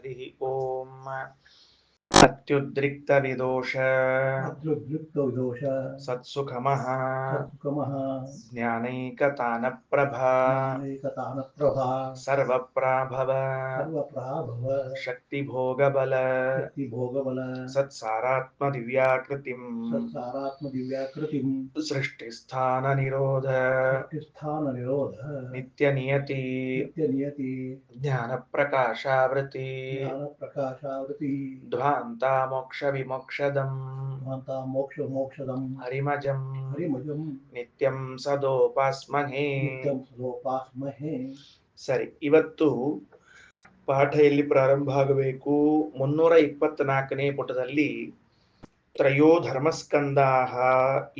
हरिः ओम अत्युद्रिक्तविदोष सत्सुखमः ज्ञानैकतानप्रभा सर्वप्राभव शक्तिभोगबल सत्सारात्मदिव्याकृतिम् सृष्टिस्थाननिरोध नित्यनियति ज्ञानप्रकाशावृति ध्वान्ता मोक्षविमोक्षदम् हरिमजम् नित्यं सदोपास्महे. ಸರಿ, ಇವತ್ತು ಪಾಠ ಎಲ್ಲಿ ಪ್ರಾರಂಭ ಆಗಬೇಕು? 324ನೇ ಪುಟದಲ್ಲಿ ತ್ರಯೋ ಧರ್ಮಸ್ಕಂದಾಹ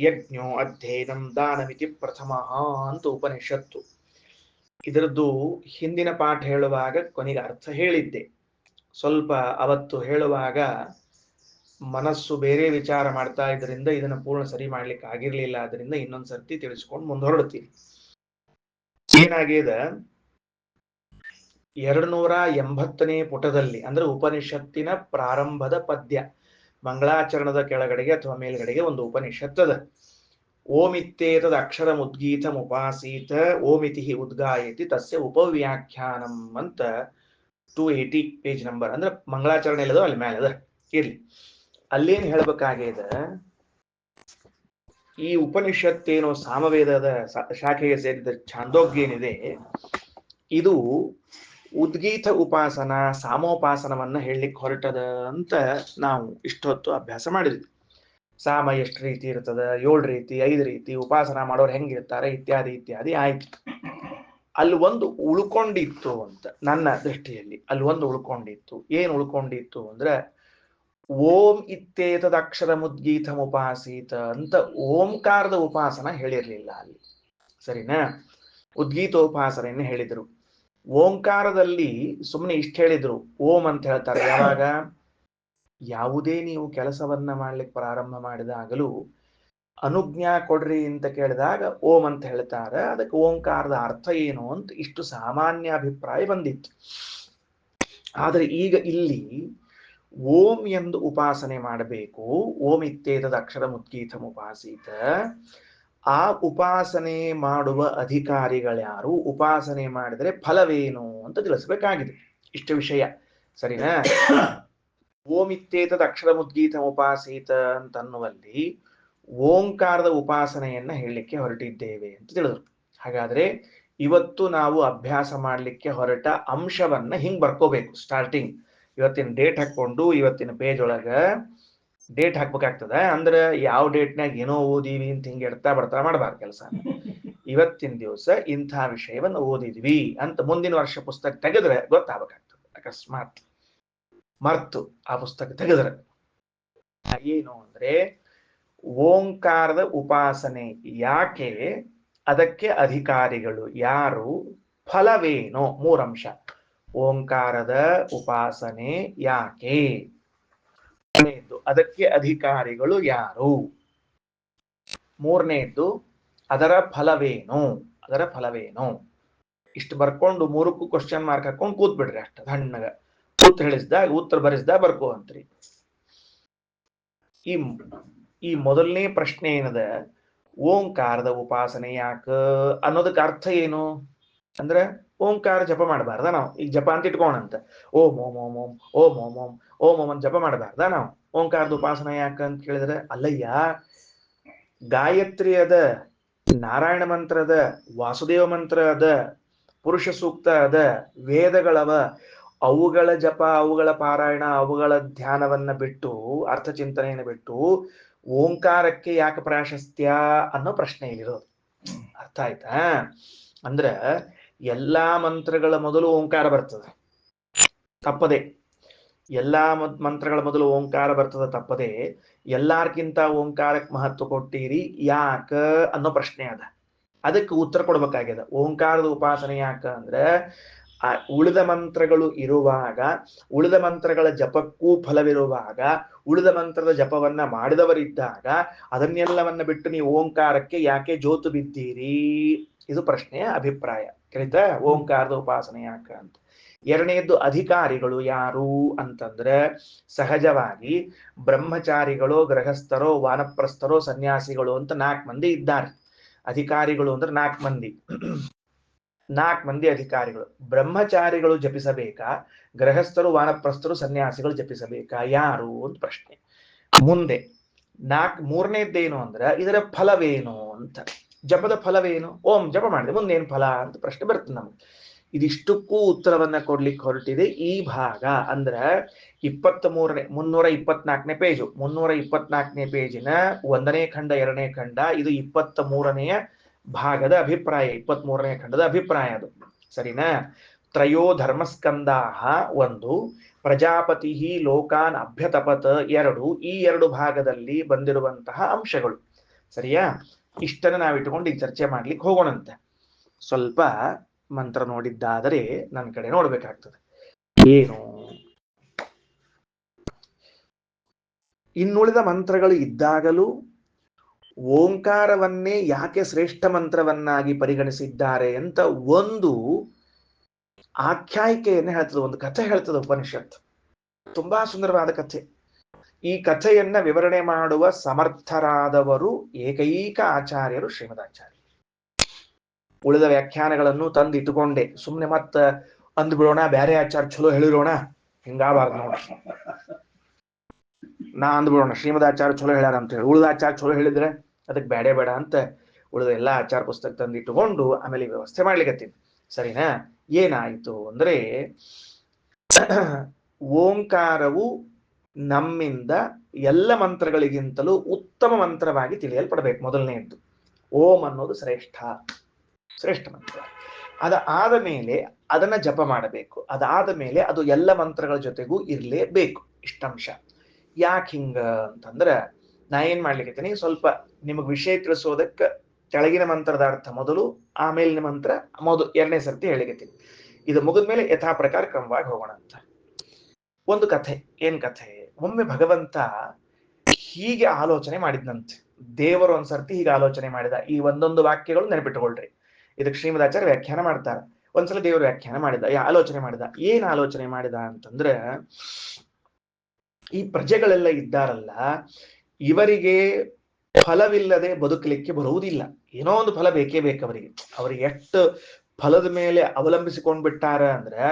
ಯಜ್ಞೋ ಅಧ್ಯಯನಂ ದಾನಮಿತಿ ಪ್ರಥಮಃ ಅಂತ ಉಪನಿಷತ್ತು. ಇದರದ್ದು ಹಿಂದಿನ ಪಾಠ ಹೇಳುವಾಗ ಕೊನೆಗೆ ಅರ್ಥ ಹೇಳಿದ್ದೆ. ಸ್ವಲ್ಪ ಅವತ್ತು ಹೇಳುವಾಗ ಮನಸ್ಸು ಬೇರೆ ವಿಚಾರ ಮಾಡ್ತಾ ಇದರಿಂದ ಇದನ್ನು ಪೂರ್ಣ ಸರಿ ಮಾಡ್ಲಿಕ್ಕೆ ಆಗಿರ್ಲಿಲ್ಲ. ಅದರಿಂದ ಇನ್ನೊಂದ್ ಸರ್ತಿ ತಿಳಿಸ್ಕೊಂಡು ಮುಂದುವರಡ್ತೀವಿ. ಏನಾಗಿದೆ, 280ನೇ ಪುಟದಲ್ಲಿ ಅಂದ್ರೆ ಉಪನಿಷತ್ತಿನ ಪ್ರಾರಂಭದ ಪದ್ಯ, ಮಂಗಳಾಚರಣದ ಕೆಳಗಡೆಗೆ ಅಥವಾ ಮೇಲ್ಗಡೆಗೆ ಒಂದು ಉಪನಿಷತ್ತದ. ಓಮಿತ್ತೇತದ ಅಕ್ಷರ ಮುದ್ಗೀತ ಉಪಾಸೀತ ಓಮಿತಿ ಉದ್ಗಾಯತಿ ತಸ್ಯ ಉಪವ್ಯಾಖ್ಯಾನಂ ಅಂತ 280 ಪೇಜ್ ನಂಬರ್ ಅಂದ್ರೆ ಮಂಗಳಾಚರಣೆ ಇಲ್ಲದ ಅಲ್ಲಿ ಮೇಲೆ ಅದ ಇರ್ಲಿ. ಅಲ್ಲೇನ್ ಹೇಳ್ಬೇಕಾಗಿದೆ, ಈ ಉಪನಿಷತ್ತೇನೋ ಸಾಮವೇದದ ಶಾಖೆಗೆ ಸೇರಿದ ಛಾಂದೋಗ್ಯ ಏನಿದೆ, ಇದು ಉದ್ಗೀತ ಉಪಾಸನ ಸಾಮೋಪಾಸನವನ್ನ ಹೇಳಲಿಕ್ಕೆ ಹೊರಟದ ಅಂತ ನಾವು ಇಷ್ಟೊತ್ತು ಅಭ್ಯಾಸ ಮಾಡಿದ್ವಿ. ಸಾಮ ಎಷ್ಟು ರೀತಿ ಇರ್ತದ, 7 ರೀತಿ 5 ರೀತಿ ಉಪಾಸನ ಮಾಡೋರು ಹೆಂಗಿರ್ತಾರೆ ಇತ್ಯಾದಿ ಇತ್ಯಾದಿ ಆಯ್ತು. ಅಲ್ಲಿ ಒಂದು ಉಳ್ಕೊಂಡಿತ್ತು ಅಂತ ನನ್ನ ದೃಷ್ಟಿಯಲ್ಲಿ. ಅಲ್ಲಿ ಒಂದು ಉಳ್ಕೊಂಡಿತ್ತು. ಏನ್ ಉಳ್ಕೊಂಡಿತ್ತು ಅಂದ್ರೆ, ಓಂ ಇತ್ತೇತದ ಅಕ್ಷರ ಮುದ್ಗೀತ ಉಪಾಸೀತ ಅಂತ ಓಂಕಾರದ ಉಪಾಸನ ಹೇಳಿರ್ಲಿಲ್ಲ ಅಲ್ಲಿ. ಸರಿನಾ? ಉದ್ಗೀತೋಪಾಸನೆಯನ್ನು ಹೇಳಿದ್ರು. ಓಂಕಾರದಲ್ಲಿ ಸುಮ್ಮನೆ ಇಷ್ಟ ಹೇಳಿದ್ರು, ಓಂ ಅಂತ ಹೇಳ್ತಾರೆ. ಯಾವಾಗ ಯಾವುದೇ ನೀವು ಕೆಲಸವನ್ನ ಮಾಡ್ಲಿಕ್ಕೆ ಪ್ರಾರಂಭ ಮಾಡಿದಾಗಲೂ ಅನುಜ್ಞಾ ಕೊಡ್ರಿ ಅಂತ ಕೇಳಿದಾಗ ಓಂ ಅಂತ ಹೇಳ್ತಾರೆ. ಅದಕ್ಕೆ ಓಂಕಾರದ ಅರ್ಥ ಏನು ಅಂತ ಇಷ್ಟು ಸಾಮಾನ್ಯ ಅಭಿಪ್ರಾಯ ಬಂದಿತ್ತು. ಆದರೆ ಈಗ ಇಲ್ಲಿ ಓಂ ಎಂದು ಉಪಾಸನೆ ಮಾಡಬೇಕು. ಓಂ ಇತ್ತೇತದ ಅಕ್ಷರ ಮುದ್ಗೀತ ಉಪಾಸೀತ. ಆ ಉಪಾಸನೆ ಮಾಡುವ ಅಧಿಕಾರಿಗಳ್ಯಾರು, ಉಪಾಸನೆ ಮಾಡಿದರೆ ಫಲವೇನು ಅಂತ ತಿಳಿಸಬೇಕಾಗಿದೆ. ಇಷ್ಟು ವಿಷಯ ಸರಿನಾ? ಓಂ ಇತ್ತೇತದ ಅಕ್ಷರ ಮುದ್ಗೀತ ಉಪಾಸೀತ ಅಂತನ್ನುವಲ್ಲಿ ಓಂಕಾರದ ಉಪಾಸನೆಯನ್ನ ಹೇಳಲಿಕ್ಕೆ ಹೊರಟಿದ್ದೇವೆ ಅಂತ ತಿಳಿದ್ರು. ಹಾಗಾದ್ರೆ ಇವತ್ತು ನಾವು ಅಭ್ಯಾಸ ಮಾಡಲಿಕ್ಕೆ ಹೊರಟ ಅಂಶವನ್ನ ಹಿಂಗ್ ಬರ್ಕೋಬೇಕು. ಸ್ಟಾರ್ಟಿಂಗ್ ಇವತ್ತಿನ ಡೇಟ್ ಹಾಕೊಂಡು ಇವತ್ತಿನ ಪೇಜ್ ಒಳಗ ಡೇಟ್ ಹಾಕ್ಬೇಕಾಗ್ತದ. ಅಂದ್ರೆ ಯಾವ ಡೇಟ್ನಾಗ ಏನೋ ಓದಿವಿ ಅಂತ ಹಿಂಗೆ ಎಡ್ತಾ ಬರ್ತಾ ಮಾಡಬಾರ್ದು ಕೆಲಸ. ಇವತ್ತಿನ ದಿವಸ ಇಂಥ ವಿಷಯವನ್ನು ಓದಿದ್ವಿ ಅಂತ ಮುಂದಿನ ವರ್ಷ ಪುಸ್ತಕ ತೆಗೆದ್ರೆ ಗೊತ್ತಾಗಬೇಕಾಗ್ತದೆ. ಅಕಸ್ಮಾತ್ ಮರ್ತು ಆ ಪುಸ್ತಕ ತೆಗೆದ್ರೆ ಏನು ಅಂದ್ರೆ, ಓಂಕಾರದ ಉಪಾಸನೆ ಯಾಕೆ, ಅದಕ್ಕೆ ಅಧಿಕಾರಿಗಳು ಯಾರು, ಫಲವೇನು, 3 ಅಂಶ. ಓಂಕಾರದ ಉಪಾಸನೆ ಯಾಕೆ, ಅದಕ್ಕೆ ಅಧಿಕಾರಿಗಳು ಯಾರು, 3ನೇದ್ದು ಅದರ ಫಲವೇನು. ಇಷ್ಟು ಬರ್ಕೊಂಡು 3ಕ್ಕೂ ಕ್ವಶನ್ ಮಾರ್ಕ್ ಹಾಕೊಂಡು ಕೂತ್ ಬಿಡ್ರಿ. ಅಷ್ಟ ತಣ್ಣಗ ಉತ್ತರ ಹೇಳಿಸ್ದಾಗ ಉತ್ತರ ಬರೆಸ್ದಾಗ ಬರ್ಕೋ ಅಂತ್ರಿ. ಈ ಮೊದಲನೇ ಪ್ರಶ್ನೆ ಏನದ, ಓಂಕಾರದ ಉಪಾಸನೆ ಯಾಕ ಅನ್ನೋದಕ್ಕೆ ಅರ್ಥ ಏನು ಅಂದ್ರೆ, ಓಂಕಾರ ಜಪ ಮಾಡಬಾರ್ದ ನಾವು? ಈಗ ಜಪ ಅಂತ ಇಟ್ಕೋಣಂತ, ಓಂ ಓಂ ಓಂ ಓಂ ಓಂ ಓಂ ಓಂ ಓಂ ಓಂ ಅಂತ ಜಪ ಮಾಡಬಾರ್ದ ನಾವು? ಓಂಕಾರದ ಉಪಾಸನೆ ಯಾಕ ಅಂತ ಕೇಳಿದ್ರೆ, ಅಲ್ಲಯ್ಯ, ಗಾಯತ್ರಿ ಅದ, ನಾರಾಯಣ ಮಂತ್ರ ಅದ, ವಾಸುದೇವ ಮಂತ್ರ ಅದ, ಪುರುಷ ಸೂಕ್ತ ಅದ, ವೇದಗಳವ, ಅವುಗಳ ಜಪ, ಅವುಗಳ ಪಾರಾಯಣ, ಅವುಗಳ ಧ್ಯಾನವನ್ನ ಬಿಟ್ಟು, ಅರ್ಥ ಚಿಂತನೆಯನ್ನು ಬಿಟ್ಟು ಓಂಕಾರಕ್ಕೆ ಯಾಕೆ ಪ್ರಾಶಸ್ತ್ಯ ಅನ್ನೋ ಪ್ರಶ್ನೆ ಇರೋದು. ಅರ್ಥ ಆಯ್ತಾ? ಅಂದ್ರ ಎಲ್ಲಾ ಮಂತ್ರಗಳ ಮೊದಲು ಓಂಕಾರ ಬರ್ತದೆ, ತಪ್ಪದೆ. ಎಲ್ಲಾ ಮಂತ್ರಗಳ ಮೊದಲು ಓಂಕಾರ ಬರ್ತದೆ, ತಪ್ಪದೆ. ಎಲ್ಲಾರ್ಕಿಂತ ಓಂಕಾರಕ್ಕೆ ಮಹತ್ವ ಕೊಟ್ಟಿರಿ ಯಾಕ ಅನ್ನೋ ಪ್ರಶ್ನೆ ಅದ. ಅದಕ್ಕೆ ಉತ್ತರ ಕೊಡ್ಬೇಕಾಗ್ಯದ. ಓಂಕಾರದ ಉಪಾಸನೆ ಯಾಕ ಅಂದ್ರೆ, ಉಳಿದ ಮಂತ್ರಗಳು ಇರುವಾಗ, ಉಳಿದ ಮಂತ್ರಗಳ ಜಪಕ್ಕೂ ಫಲವಿರುವಾಗ, ಉಳಿದ ಮಂತ್ರದ ಜಪವನ್ನ ಮಾಡಿದವರಿದ್ದಾಗ ಅದನ್ನೆಲ್ಲವನ್ನ ಬಿಟ್ಟು ನೀವು ಓಂಕಾರಕ್ಕೆ ಯಾಕೆ ಜೋತು ಬಿದ್ದೀರಿ? ಇದು ಪ್ರಶ್ನೆಯ ಅಭಿಪ್ರಾಯ. ತಿಳಿತಾ? ಓಂಕಾರದ ಉಪಾಸನೆ ಯಾಕ ಅಂತ. ಎರಡನೇದ್ದು ಅಧಿಕಾರಿಗಳು ಯಾರು ಅಂತಂದ್ರೆ ಸಹಜವಾಗಿ ಬ್ರಹ್ಮಚಾರಿಗಳು, ಗೃಹಸ್ಥರೋ, ವಾನಪ್ರಸ್ಥರೋ, ಸನ್ಯಾಸಿಗಳು ಅಂತ 4 ಮಂದಿ ಇದ್ದಾರೆ. ಅಧಿಕಾರಿಗಳು ಅಂದ್ರೆ 4 ಮಂದಿ. 4 ಮಂದಿ ಅಧಿಕಾರಿಗಳು. ಬ್ರಹ್ಮಚಾರಿಗಳು ಜಪಿಸಬೇಕಾ, ಗೃಹಸ್ಥರು, ವಾನಪ್ರಸ್ಥರು, ಸನ್ಯಾಸಿಗಳು ಜಪಿಸಬೇಕಾ, ಯಾರು ಅಂತ ಪ್ರಶ್ನೆ. ಮುಂದೆ ಮೂರನೇದ್ದೇನು ಅಂದ್ರೆ ಇದರ ಫಲವೇನು ಅಂತ. ಜಪದ ಫಲವೇನು? ಓಂ ಜಪ ಮಾಡಿದೆ, ಮುಂದೇನು ಫಲ ಅಂತ ಪ್ರಶ್ನೆ ಬರ್ತದೆ ನಮ್ಗೆ. ಇದಿಷ್ಟಕ್ಕೂ ಉತ್ತರವನ್ನ ಕೊಡ್ಲಿಕ್ಕೆ ಹೊರಟಿದೆ ಈ ಭಾಗ. ಅಂದ್ರೆ 324ನೇ ಪೇಜು. 324ನೇ ಪೇಜಿನ 1ನೇ ಖಂಡ, 2ನೇ ಖಂಡ, ಇದು 23ನೆಯ ಭಾಗದ ಅಭಿಪ್ರಾಯ. 23ನೇ ಖಂಡದ ಅಭಿಪ್ರಾಯ ಅದು, ಸರಿನಾ? ತ್ರಯೋ ಧರ್ಮಸ್ಕಂದಾಹ 1, ಪ್ರಜಾಪತಿ ಲೋಕಾನ್ ಅಭ್ಯತಪತ್ 2, ಈ 2 ಭಾಗದಲ್ಲಿ ಬಂದಿರುವಂತಹ ಅಂಶಗಳು. ಸರಿಯಾ? ಇಷ್ಟನ್ನು ನಾವಿಟ್ಟುಕೊಂಡು ಈ ಚರ್ಚೆ ಮಾಡ್ಲಿಕ್ಕೆ ಹೋಗೋಣಂತೆ. ಸ್ವಲ್ಪ ಮಂತ್ರ ನೋಡಿದ್ದಾದರೆ ನನ್ನ ಕಡೆ ನೋಡ್ಬೇಕಾಗ್ತದೆ. ಏನು ಇನ್ನುಳಿದ ಮಂತ್ರಗಳು ಇದ್ದಾಗಲೂ ಓಂಕಾರವನ್ನೇ ಯಾಕೆ ಶ್ರೇಷ್ಠ ಮಂತ್ರವನ್ನಾಗಿ ಪರಿಗಣಿಸಿದ್ದಾರೆ ಅಂತ ಒಂದು ಆಖ್ಯಾಯಿಕೆಯನ್ನು ಹೇಳ್ತದೆ, ಒಂದು ಕಥೆ ಹೇಳ್ತದೆ ಉಪನಿಷತ್. ತುಂಬಾ ಸುಂದರವಾದ ಕಥೆ. ಈ ಕಥೆಯನ್ನ ವಿವರಣೆ ಮಾಡುವ ಸಮರ್ಥರಾದವರು ಏಕೈಕ ಆಚಾರ್ಯರು ಶ್ರೀಮದಾಚಾರ್ಯ. ಉಳಿದ ವ್ಯಾಖ್ಯಾನಗಳನ್ನು ತಂದು ಇಟ್ಟುಕೊಂಡೆ ಸುಮ್ಮನೆ ಮತ್ತ ಅಂದ್ಬಿಡೋಣ ಬ್ಯಾರೆ ಆಚಾರ ಚಲೋ ಹೇಳಿರೋಣ, ಹಿಂಗಾಬಾರ್ದು ನೋಡಿ. ನಾ ಅಂದ್ಬಿಡೋಣ ಶ್ರೀಮದಾಚಾರ್ಯ ಚಲೋ ಹೇಳ್ಯಾರ ಅಂತ ಹೇಳಿ, ಉಳಿದ ಆಚಾರ ಚಲೋ ಹೇಳಿದ್ರೆ ಅದಕ್ಕೆ ಬೇಡ ಅಂತ ಉಳಿದ ಎಲ್ಲಾ ಆಚಾರ ಪುಸ್ತಕ ತಂದು ಇಟ್ಟುಕೊಂಡು ಆಮೇಲೆ ವ್ಯವಸ್ಥೆ ಮಾಡ್ಲಿಕ್ಕತ್ತೀನಿ. ಸರಿನಾ? ಏನಾಯ್ತು ಅಂದ್ರೆ ಓಂಕಾರವು ನಮ್ಮಿಂದ ಎಲ್ಲ ಮಂತ್ರಗಳಿಗಿಂತಲೂ ಉತ್ತಮ ಮಂತ್ರವಾಗಿ ತಿಳಿಯಲ್ಪಡಬೇಕು. ಮೊದಲನೆಯದ್ದು ಓಂ ಅನ್ನೋದು ಶ್ರೇಷ್ಠ ಮಂತ್ರ. ಆದ ಮೇಲೆ ಅದನ್ನ ಜಪ ಮಾಡಬೇಕು. ಅದಾದ ಮೇಲೆ ಅದು ಎಲ್ಲ ಮಂತ್ರಗಳ ಜೊತೆಗೂ ಇರಲೇಬೇಕು. ಇಷ್ಟಂಶ. ಯಾಕೆ ಹಿಂಗ ಅಂತಂದ್ರ ನಾ ಏನ್ ಮಾಡ್ಲಿಕ್ಕೀನಿ, ಸ್ವಲ್ಪ ನಿಮಗ್ ವಿಷಯ ತಿಳಿಸೋದಕ್ಕೆ ಕೆಳಗಿನ ಮಂತ್ರದ ಅರ್ಥ ಮೊದಲು, ಆಮೇಲಿನ ಮಂತ್ರ ಎರಡನೇ ಸರ್ತಿ ಹೇಳಿಕತ್ತೀನಿ. ಇದು ಮುಗಿದ್ಮೇಲೆ ಯಥಾ ಪ್ರಕಾರ ಕ್ರಮವಾಗಿ ಹೋಗೋಣ ಅಂತ. ಒಂದು ಕಥೆ. ಏನ್ ಕಥೆ? ಒಮ್ಮೆ ಭಗವಂತ ಹೀಗೆ ಆಲೋಚನೆ ಮಾಡಿದ್ನಂತೆ. ದೇವರು ಒಂದ್ಸರ್ತಿ ಹೀಗೆ ಆಲೋಚನೆ ಮಾಡಿದ. ಈ ಒಂದೊಂದು ವಾಕ್ಯಗಳು ನೆನಪಿಟ್ಟುಕೊಳ್ರಿ. ಇದಕ್ಕೆ ಶ್ರೀಮದಾಚಾರ್ಯ ವ್ಯಾಖ್ಯಾನ ಮಾಡ್ತಾರೆ. ಒಂದ್ಸಲ ದೇವರು ವ್ಯಾಖ್ಯಾನ ಮಾಡಿದ, ಆಲೋಚನೆ ಮಾಡಿದ. ಏನ್ ಆಲೋಚನೆ ಮಾಡಿದ ಅಂತಂದ್ರೆ, ಈ ಪ್ರಜೆಗಳೆಲ್ಲ ಇದ್ದಾರಲ್ಲ, ಇವರಿಗೆ ಫಲವಿಲ್ಲದೆ ಬದುಕಲಿಕ್ಕೆ ಬರುವುದಿಲ್ಲ. ಏನೋ ಒಂದು ಫಲ ಬೇಕೇ ಬೇಕು ಅವರಿಗೆ. ಅವರಿಗೆ ಎಷ್ಟು ಫಲದ ಮೇಲೆ ಅವಲಂಬಿಸಿಕೊಂಡ್ ಬಿಟ್ಟಾರ ಅಂದ್ರೆ,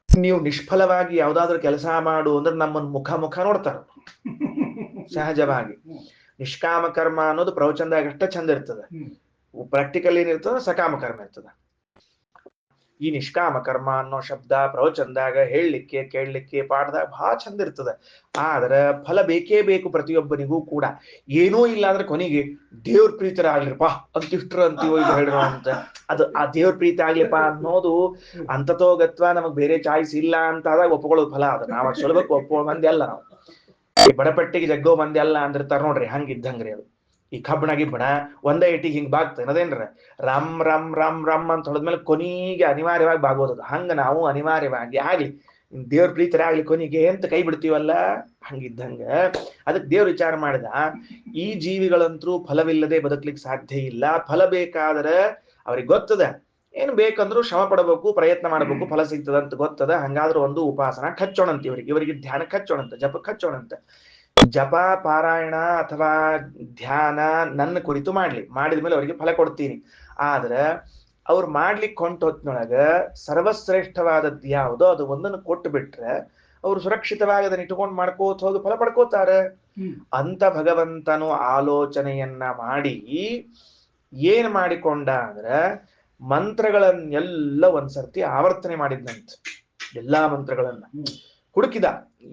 ನೀವು ನಿಷ್ಫಲವಾಗಿ ಯಾವ್ದಾದ್ರು ಕೆಲಸ ಮಾಡು ಅಂದ್ರೆ ನಮ್ಮನ್ನು ಮುಖ ನೋಡ್ತಾರ ಸಹಜವಾಗಿ. ನಿಷ್ಕಾಮ ಕರ್ಮ ಅನ್ನೋದು ಪ್ರವಚನದಾಗ ಅಷ್ಟ ಚಂದ ಇರ್ತದೆ. ಪ್ರಾಕ್ಟಿಕಲ್ ಏನಿರ್ತದ, ಸಕಾಮ ಕರ್ಮ ಇರ್ತದ. ಈ ನಿಷ್ಕಾಮ ಕರ್ಮ ಅನ್ನೋ ಶಬ್ದ ಪ್ರವಚನದಾಗ ಹೇಳಲಿಕ್ಕೆ, ಕೇಳಲಿಕ್ಕೆ, ಪಾಠದಾಗ ಬಹಳ ಚಂದ ಇರ್ತದೆ. ಆದ್ರೆ ಫಲ ಬೇಕೇ ಬೇಕು ಪ್ರತಿಯೊಬ್ಬನಿಗೂ ಕೂಡ. ಏನೂ ಇಲ್ಲ ಅಂದ್ರೆ ಕೊನೆಗೆ ದೇವ್ರ ಪ್ರೀತರ ಆಗ್ಲಿಪ್ಪ ಅಂತಿಷ್ಟ್ರ ಅಂತೀವೋ ಇದು ಹೇಳಿರೋ ಅಂತ. ಅದು ಆ ದೇವ್ರ ಪ್ರೀತಿ ಆಗ್ಲಿಪ್ಪ ಅನ್ನೋದು ಅಂತತೋಗತ್ವ, ನಮಗ್ ಬೇರೆ ಚಾಯ್ಸ್ ಇಲ್ಲ ಅಂತ ಆದಾಗ ಒಪ್ಕೊಳ್ಳೋದು ಫಲ. ಅದು ನಾವ್ ಸುಲಭಕ್ಕೆ ಒಪ್ಕೊಳ್ಳೋ ಮಂದಿ ಅಲ್ಲ ನಾವು. ಈ ಬಡಪಟ್ಟಿಗೆ ಜಗ್ಗೋ ಮಂದಿ ಅಲ್ಲ ಅಂದಿರ್ತಾರ ನೋಡ್ರಿ, ಹಂಗಿದ್ದಂಗ್ರಿ ಅದು. ಈ ಕಬ್ಬಣ ಗಿಬ್ಬಣ ಒಂದೇ ಇಟ್ಟಿಗೆ ಹಿಂಗ್ ಬಾಗ್ತೇನೆ ಅದೇನ್ರ ರಮ್ ರಮ್ ರಮ್ ರಮ್ ಅಂತ ಹೊಡೆದ್ಮೇಲೆ ಕೊನೆಗೆ ಅನಿವಾರ್ಯವಾಗಿ ಬಾಗೋದದು. ಹಂಗ ನಾವು ಅನಿವಾರ್ಯವಾಗಿ ಆಗ್ಲಿ ದೇವ್ರ ಪ್ರೀತರ ಆಗ್ಲಿ ಕೊನೆಗೆ ಅಂತ ಕೈ ಬಿಡ್ತೀವಲ್ಲ, ಹಂಗಿದ್ದಂಗ ಅದಕ್ಕೆ ದೇವ್ರ ವಿಚಾರ ಮಾಡಿದ, ಈ ಜೀವಿಗಳಂತರೂ ಫಲವಿಲ್ಲದೆ ಬದುಕ್ಲಿಕ್ಕೆ ಸಾಧ್ಯ ಇಲ್ಲ. ಫಲ ಬೇಕಾದ್ರೆ ಅವ್ರಿಗೆ ಗೊತ್ತದ, ಏನ್ ಬೇಕಂದ್ರು ಶ್ರಮ ಪಡಬೇಕು, ಪ್ರಯತ್ನ ಮಾಡಬೇಕು, ಫಲ ಸಿಗ್ತದ ಅಂತ ಗೊತ್ತದ. ಹಂಗಾದ್ರೂ ಒಂದು ಉಪಾಸನ ಹಚ್ಚೋಣಂತ, ಇವರಿಗೆ ಧ್ಯಾನಕ್ಕೆ ಹಚ್ಚೋಣಂತ, ಜಪಕ್ಕೆ ಹಚ್ಚೋಣಂತ. ಜಪ, ಪಾರಾಯಣ ಅಥವಾ ಧ್ಯಾನ ನನ್ನ ಕುರಿತು ಮಾಡಿದ ಮೇಲೆ ಅವರಿಗೆ ಫಲ ಕೊಡ್ತೀನಿ. ಆದ್ರೆ ಅವ್ರು ಮಾಡ್ಲಿಕ್ಕೆ ಹೊಂಟೊತ್ನೊಳಗ ಸರ್ವಶ್ರೇಷ್ಠವಾದದ್ದು ಯಾವುದೋ ಅದು ಒಂದನ್ನು ಕೊಟ್ಟು ಬಿಟ್ರೆ ಅವ್ರು ಸುರಕ್ಷಿತವಾಗಿ ಅದನ್ನ ಇಟ್ಕೊಂಡು ಮಾಡ್ಕೋತ ಹೋಗಿ ಫಲ ಪಡ್ಕೋತಾರೆ ಅಂತ ಭಗವಂತನು ಆಲೋಚನೆಯನ್ನ ಮಾಡಿ ಏನ್ ಮಾಡಿಕೊಂಡ ಅಂದ್ರೆ, ಮಂತ್ರಗಳನ್ನೆಲ್ಲ ಒಂದ್ಸರ್ತಿ ಆವರ್ತನೆ ಮಾಡಿದ್ನಂತ. ಎಲ್ಲಾ ಮಂತ್ರಗಳನ್ನ ಹುಡುಕಿದ,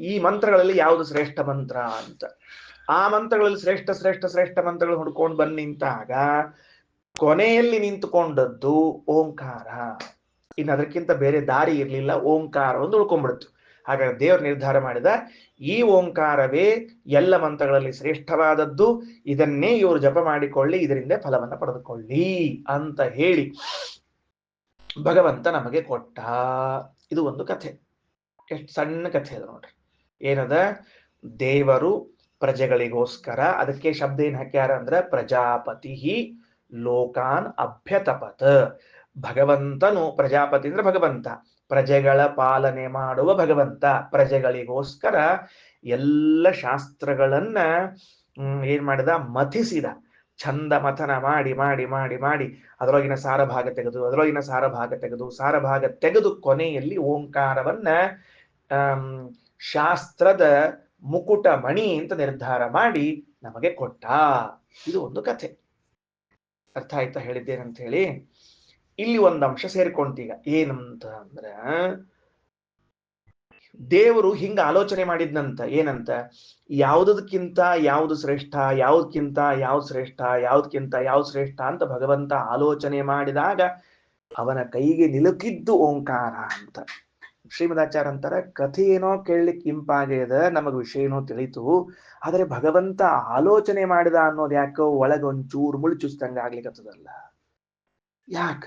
ಈ ಮಂತ್ರಗಳಲ್ಲಿ ಯಾವುದು ಶ್ರೇಷ್ಠ ಮಂತ್ರ ಅಂತ. ಆ ಮಂತ್ರಗಳಲ್ಲಿ ಶ್ರೇಷ್ಠ ಮಂತ್ರಗಳು ಹುಡ್ಕೊಂಡು ಬಂದು ನಿಂತಾಗ ಕೊನೆಯಲ್ಲಿ ನಿಂತುಕೊಂಡದ್ದು ಓಂಕಾರ. ಇನ್ನು ಅದಕ್ಕಿಂತ ಬೇರೆ ದಾರಿ ಇರ್ಲಿಲ್ಲ, ಓಂಕಾರ ಒಂದು ಉಳ್ಕೊಂಡ್ಬಿಡ್ತು. ಹಾಗಾಗಿ ದೇವರು ನಿರ್ಧಾರ ಮಾಡಿದ, ಈ ಓಂಕಾರವೇ ಎಲ್ಲ ಮಂತ್ರಗಳಲ್ಲಿ ಶ್ರೇಷ್ಠವಾದದ್ದು, ಇದನ್ನೇ ಇವರು ಜಪ ಮಾಡಿಕೊಳ್ಳಿ, ಇದರಿಂದ ಫಲವನ್ನ ಪಡೆದುಕೊಳ್ಳಿ ಅಂತ ಹೇಳಿ ಭಗವಂತ ನಮಗೆ ಕೊಟ್ಟ. ಇದು ಒಂದು ಕಥೆ. ಎಷ್ಟು ಸಣ್ಣ ಕಥೆ ಅದು ನೋಡ್ರಿ. ಏನದ? ದೇವರು ಪ್ರಜೆಗಳಿಗೋಸ್ಕರ, ಅದಕ್ಕೆ ಶಬ್ದ ಏನ್ ಹಾಕ್ಯಾರ ಅಂದ್ರೆ ಪ್ರಜಾಪತಿ ಲೋಕಾನ್ ಅಭ್ಯತಪತ್. ಭಗವಂತನು, ಪ್ರಜಾಪತಿ ಅಂದ್ರೆ ಭಗವಂತ, ಪ್ರಜೆಗಳ ಪಾಲನೆ ಮಾಡುವ ಭಗವಂತ. ಪ್ರಜೆಗಳಿಗೋಸ್ಕರ ಎಲ್ಲ ಶಾಸ್ತ್ರಗಳನ್ನ ಏನ್ ಮಾಡಿದ, ಮಥಿಸಿದ. ಚಂದ ಮಥನ ಮಾಡಿ ಮಾಡಿ ಮಾಡಿ ಮಾಡಿ ಅದರೊಳಗಿನ ಸಾರಭಾಗ ತೆಗೆದು ಅದರೊಳಗಿನ ಸಾರಭಾಗ ತೆಗೆದು ಕೊನೆಯಲ್ಲಿ ಓಂಕಾರವನ್ನ ಶಾಸ್ತ್ರದ ಮುಕುಟ ಮಣಿ ಅಂತ ನಿರ್ಧಾರ ಮಾಡಿ ನಮಗೆ ಕೊಟ್ಟ. ಇದು ಒಂದು ಕಥೆ. ಅರ್ಥ ಆಯ್ತಾ ಹೇಳಿದ್ದೇನಂತ ಹೇಳಿ? ಇಲ್ಲಿ ಒಂದು ಅಂಶ ಸೇರ್ಕೊಂತೀಗ. ಏನಂತ ಅಂದ್ರ, ದೇವರು ಹಿಂಗ ಆಲೋಚನೆ ಮಾಡಿದ್ನಂತ. ಏನಂತ? ಯಾವುದಕ್ಕಿಂತ ಯಾವುದು ಶ್ರೇಷ್ಠ, ಯಾವುದಕ್ಕಿಂತ ಯಾವ್ದು ಶ್ರೇಷ್ಠ, ಯಾವುದಕ್ಕಿಂತ ಯಾವ್ದು ಶ್ರೇಷ್ಠ ಅಂತ ಭಗವಂತ ಆಲೋಚನೆ ಮಾಡಿದಾಗ ಅವನ ಕೈಗೆ ನಿಲುಕಿದ್ದು ಓಂಕಾರ ಅಂತ. ಶ್ರೀಮದಾಚಾರ್ಯ ಅಂತಾರ, ಕಥೆ ಏನೋ ಕೇಳಲಿಕ್ಕೆ ಇಂಪಾಗ್ಯದ, ನಮಗ ವಿಷಯ ಏನೋ ತಿಳಿತು, ಆದ್ರೆ ಭಗವಂತ ಆಲೋಚನೆ ಮಾಡಿದ ಅನ್ನೋದು ಯಾಕೋ ಒಳಗೊಂಚೂರು ಮುಳ್ಚುಸ್ತಂಗ ಆಗ್ಲಿಕ್ಕತ್ತದಲ್ಲ. ಯಾಕ?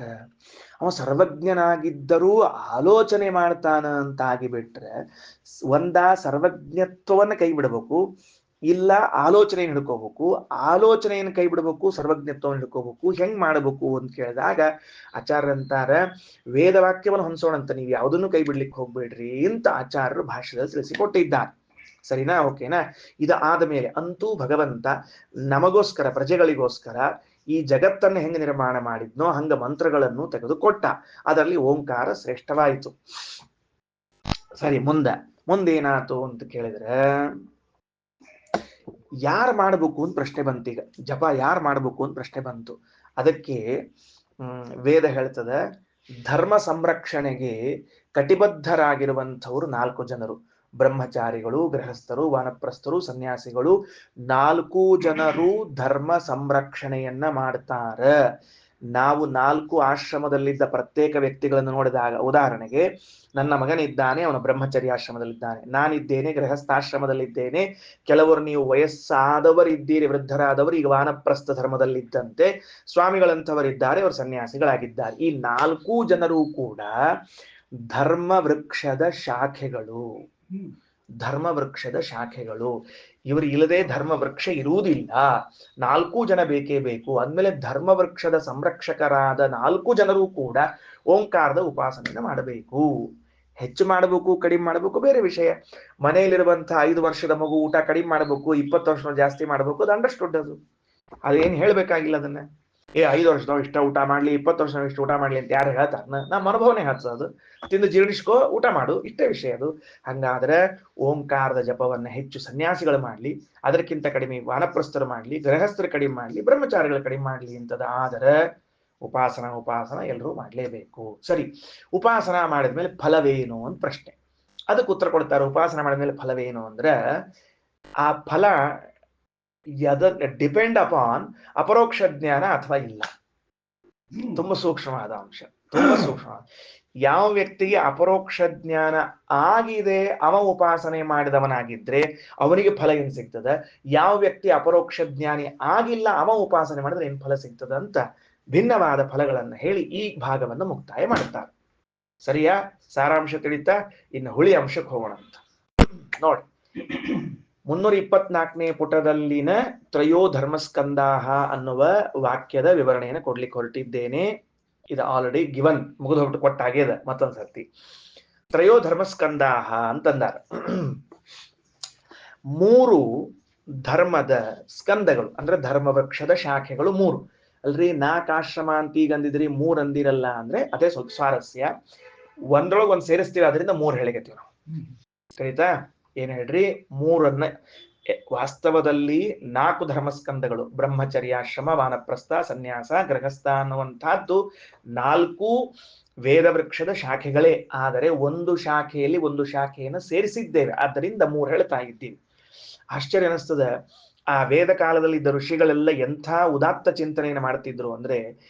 ಅವ ಸರ್ವಜ್ಞನಾಗಿದ್ದರೂ ಆಲೋಚನೆ ಮಾಡ್ತಾನ ಅಂತ ಆಗಿಬಿಟ್ರೆ ಒಂದ ಸರ್ವಜ್ಞತ್ವವನ್ನ ಕೈ ಬಿಡಬೇಕು, ಇಲ್ಲ ಆಲೋಚನೆಯನ್ನು ಹಿಡ್ಕೋಬೇಕು. ಆಲೋಚನೆಯನ್ನು ಕೈ ಬಿಡಬೇಕು, ಸರ್ವಜ್ಞತ್ವವನ್ನು ಹಿಡ್ಕೋಬೇಕು. ಹೆಂಗ್ ಮಾಡಬೇಕು ಅಂತ ಕೇಳಿದಾಗ ಆಚಾರ್ಯರಂತಾರ, ವೇದವಾಕ್ಯವನ್ನು ಹೊಂದಿಸೋಣಂತ, ನೀವು ಯಾವುದನ್ನು ಕೈ ಬಿಡ್ಲಿಕ್ಕೆ ಹೋಗ್ಬೇಡ್ರಿ ಅಂತ ಆಚಾರ್ಯರು ಭಾಷ್ಯದಲ್ಲಿ ತಿಳಿಸಿಕೊಟ್ಟಿದ್ದಾರೆ. ಸರಿನಾ? ಓಕೆನಾ? ಇದು ಆದ ಮೇಲೆ ಅಂತೂ ಭಗವಂತ ನಮಗೋಸ್ಕರ, ಪ್ರಜೆಗಳಿಗೋಸ್ಕರ ಈ ಜಗತ್ತನ್ನು ಹೆಂಗೆ ನಿರ್ಮಾಣ ಮಾಡಿದ್ನೋ ಹಂಗ ಮಂತ್ರಗಳನ್ನು ತೆಗೆದುಕೊಟ್ಟ. ಅದರಲ್ಲಿ ಓಂಕಾರ ಶ್ರೇಷ್ಠವಾಯಿತು. ಸರಿ, ಮುಂದೇನಾತು ಅಂತ ಕೇಳಿದ್ರೆ, ಯಾರು ಮಾಡಬೇಕು ಅಂತ ಪ್ರಶ್ನೆ ಬಂತು. ಈಗ ಜಪ ಯಾರು ಮಾಡಬೇಕು ಅಂತ ಪ್ರಶ್ನೆ ಬಂತು. ಅದಕ್ಕೆ ವೇದ ಹೇಳ್ತದ, ಧರ್ಮ ಸಂರಕ್ಷಣೆಗೆ ಕಟಿಬದ್ಧರಾಗಿರುವಂಥವ್ರು 4 ಜನರು: ಬ್ರಹ್ಮಚಾರಿಗಳು, ಗೃಹಸ್ಥರು, ವಾನಪ್ರಸ್ಥರು, ಸನ್ಯಾಸಿಗಳು. 4 ಜನರು ಧರ್ಮ ಸಂರಕ್ಷಣೆಯನ್ನ ಮಾಡ್ತಾರ. ನಾವು 4 ಆಶ್ರಮದಲ್ಲಿದ್ದ ಪ್ರತ್ಯೇಕ ವ್ಯಕ್ತಿಗಳನ್ನು ನೋಡಿದಾಗ, ಉದಾಹರಣೆಗೆ ನನ್ನ ಮಗನಿದ್ದಾನೆ, ಅವನು ಬ್ರಹ್ಮಚರ್ಯಾಶ್ರಮದಲ್ಲಿದ್ದಾನೆ, ನಾನಿದ್ದೇನೆ ಗೃಹಸ್ಥಾಶ್ರಮದಲ್ಲಿದ್ದೇನೆ, ಕೆಲವರು ನೀವು ವಯಸ್ಸಾದವರಿದ್ದೀರಿ, ವೃದ್ಧರಾದವರು, ಈಗ ವಾನಪ್ರಸ್ಥ ಧರ್ಮದಲ್ಲಿದ್ದಂತೆ ಸ್ವಾಮಿಗಳಂಥವರಿದ್ದಾರೆ, ಅವರು ಸನ್ಯಾಸಿಗಳಾಗಿದ್ದಾರೆ. ಈ 4 ಜನರು ಕೂಡ ಧರ್ಮ ವೃಕ್ಷದ ಶಾಖೆಗಳು. ಧರ್ಮ ವೃಕ್ಷದ ಶಾಖೆಗಳು. ಇವರು ಇಲ್ಲದೆ ಧರ್ಮ ವೃಕ್ಷ ಇರುವುದಿಲ್ಲ. 4 ಜನ ಬೇಕೇ ಬೇಕು. ಅಂದಮೇಲೆ ಧರ್ಮ ವೃಕ್ಷದ ಸಂರಕ್ಷಕರಾದ 4 ಜನರು ಕೂಡ ಓಂಕಾರದ ಉಪಾಸನೆಯನ್ನು ಮಾಡಬೇಕು. ಹೆಚ್ಚು ಮಾಡಬೇಕು, ಕಡಿಮೆ ಮಾಡಬೇಕು ಬೇರೆ ವಿಷಯ. ಮನೆಯಲ್ಲಿರುವಂತಹ 5 ವರ್ಷದ ಮಗು ಊಟ ಕಡಿಮೆ ಮಾಡಬೇಕು, 20 ವರ್ಷ ಜಾಸ್ತಿ ಮಾಡಬೇಕು, ಅದು ಅಂಡರ್ಸ್ಟುಡ್. ಅದೇನು ಹೇಳ್ಬೇಕಾಗಿಲ್ಲ. ಅದನ್ನ 5 ವರ್ಷದವ್ ಇಷ್ಟ ಊಟ ಮಾಡ್ಲಿ, 20 ವರ್ಷ ಇಷ್ಟ ಊಟ ಮಾಡ್ಲಿ ಅಂತ ಯಾರು ಹೇಳ್ತಾರ? ನಮ್ಮ ಅನುಭವನೇ ಅದು. ತಿಂದು ಜೀರ್ಣಿಸ್ಕೋ, ಊಟ ಮಾಡು, ಇಷ್ಟೇ ವಿಷಯ ಅದು. ಹಂಗಾದ್ರೆ ಓಂಕಾರದ ಜಪವನ್ನ ಹೆಚ್ಚು ಸನ್ಯಾಸಿಗಳು ಮಾಡ್ಲಿ, ಅದಕ್ಕಿಂತ ಕಡಿಮೆ ವಾನಪ್ರಸ್ಥರು ಮಾಡ್ಲಿ, ಗೃಹಸ್ಥರು ಕಡಿಮೆ ಮಾಡ್ಲಿ, ಬ್ರಹ್ಮಚಾರಿಗಳು ಕಡಿಮೆ ಮಾಡ್ಲಿ ಅಂತದ. ಆದರೆ ಉಪಾಸನ ಎಲ್ಲರೂ ಮಾಡ್ಲೇಬೇಕು. ಸರಿ, ಉಪಾಸನ ಮಾಡಿದ್ಮೇಲೆ ಫಲವೇನು ಅಂತ ಪ್ರಶ್ನೆ. ಅದಕ್ಕೆ ಉತ್ತರ ಕೊಡ್ತಾರೆ. ಉಪಾಸನ ಮಾಡಿದ್ಮೇಲೆ ಫಲವೇನು ಅಂದ್ರೆ, ಆ ಫಲ ಡಿಪೆಂಡ್ ಅಪಾನ್ ಅಪರೋಕ್ಷ ಜ್ಞಾನ ಅಥವಾ ಇಲ್ಲ. ತುಂಬಾ ಸೂಕ್ಷ್ಮವಾದ ಅಂಶ, ತುಂಬಾ ಸೂಕ್ಷ್ಮ. ಯಾವ ವ್ಯಕ್ತಿಗೆ ಅಪರೋಕ್ಷ ಜ್ಞಾನ ಆಗಿದೆ ಅವ ಉಪಾಸನೆ ಮಾಡಿದವನಾಗಿದ್ರೆ ಅವನಿಗೆ ಫಲ ಏನ್ ಸಿಗ್ತದ, ಯಾವ ವ್ಯಕ್ತಿ ಅಪರೋಕ್ಷ ಜ್ಞಾನಿ ಆಗಿಲ್ಲ ಅವ ಉಪಾಸನೆ ಮಾಡಿದ್ರೆ ಏನ್ ಫಲ ಸಿಗ್ತದ ಅಂತ ಭಿನ್ನವಾದ ಫಲಗಳನ್ನು ಹೇಳಿ ಈ ಭಾಗವನ್ನು ಮುಕ್ತಾಯ ಮಾಡುತ್ತಾರೆ. ಸರಿಯಾ? ಸಾರಾಂಶ ತಿಳಿತಾ? ಇನ್ನು ಹುಳಿ ಅಂಶಕ್ಕೆ ಹೋಗೋಣ ಅಂತ ನೋಡಿ. 324ನೇ ಪುಟದಲ್ಲಿನ ತ್ರಯೋ ಧರ್ಮಸ್ಕಂದಾಹ ಅನ್ನುವ ವಾಕ್ಯದ ವಿವರಣೆಯನ್ನು ಕೊಡ್ಲಿಕ್ಕೆ ಹೊರಟಿದ್ದೇನೆ. ಇದು ಆಲ್ರೆಡಿ ಗಿವನ್, ಮುಗಿದು ಹೊರಟು ಕೊಟ್ಟಾಗ್ಯದ. ಮತ್ತೊಂದ್ಸರ್ತಿ ತ್ರಯೋ ಧರ್ಮಸ್ಕಂದಾಹ ಅಂತಂದಾರ. 3 ಧರ್ಮದ ಸ್ಕಂದಗಳು ಅಂದ್ರೆ ಧರ್ಮ ವೃಕ್ಷದ ಶಾಖೆಗಳು 3 ಅಲ್ರಿ. 4 ಆಶ್ರಮ ಅಂತ ಈಗ ಅಂದಿದ್ರಿ, 3 ಅಂದಿರಲ್ಲ ಅಂದ್ರೆ ಅದೇ ಸ್ವಲ್ಪ ಸ್ವಾರಸ್ಯ. ಒಂದ್ರೊಳಗೆ ಒಂದ್ ಸೇರಿಸ್ತೀವಿ, ಅದರಿಂದ 3 ಹೇಳಿಕತ್ತೀವಿ ನಾವು. ಸರಿತಾ? ಏನ್ ಹೇಳ್ರಿ? 3 ವಾಸ್ತವದಲ್ಲಿ 4 ಧರ್ಮಸ್ಕಂದಗಳು: ಬ್ರಹ್ಮಚರ್ಯಾಶ್ರಮ, ವಾನಪ್ರಸ್ಥ, ಸನ್ಯಾಸ, ಗೃಹಸ್ಥ ಅನ್ನುವಂತಹದ್ದು 4 ವೇದ ವೃಕ್ಷದ ಶಾಖೆಗಳೇ. ಆದರೆ ಒಂದು ಶಾಖೆಯಲ್ಲಿ ಒಂದು ಶಾಖೆಯನ್ನು ಸೇರಿಸಿದ್ದೇವೆ, ಆದ್ದರಿಂದ 3 ಹೇಳ್ತಾ ಇದ್ದೀವಿ. ಆಶ್ಚರ್ಯ ಅನಿಸ್ತದ. ಆ ವೇದ ಕಾಲದಲ್ಲಿ ಇದ್ದ ಋಷಿಗಳೆಲ್ಲ ಎಂಥ ಉದಾತ್ತ ಚಿಂತನೆಯನ್ನು ಮಾಡ್ತಿದ್ರು ಅಂದ್ರೆ,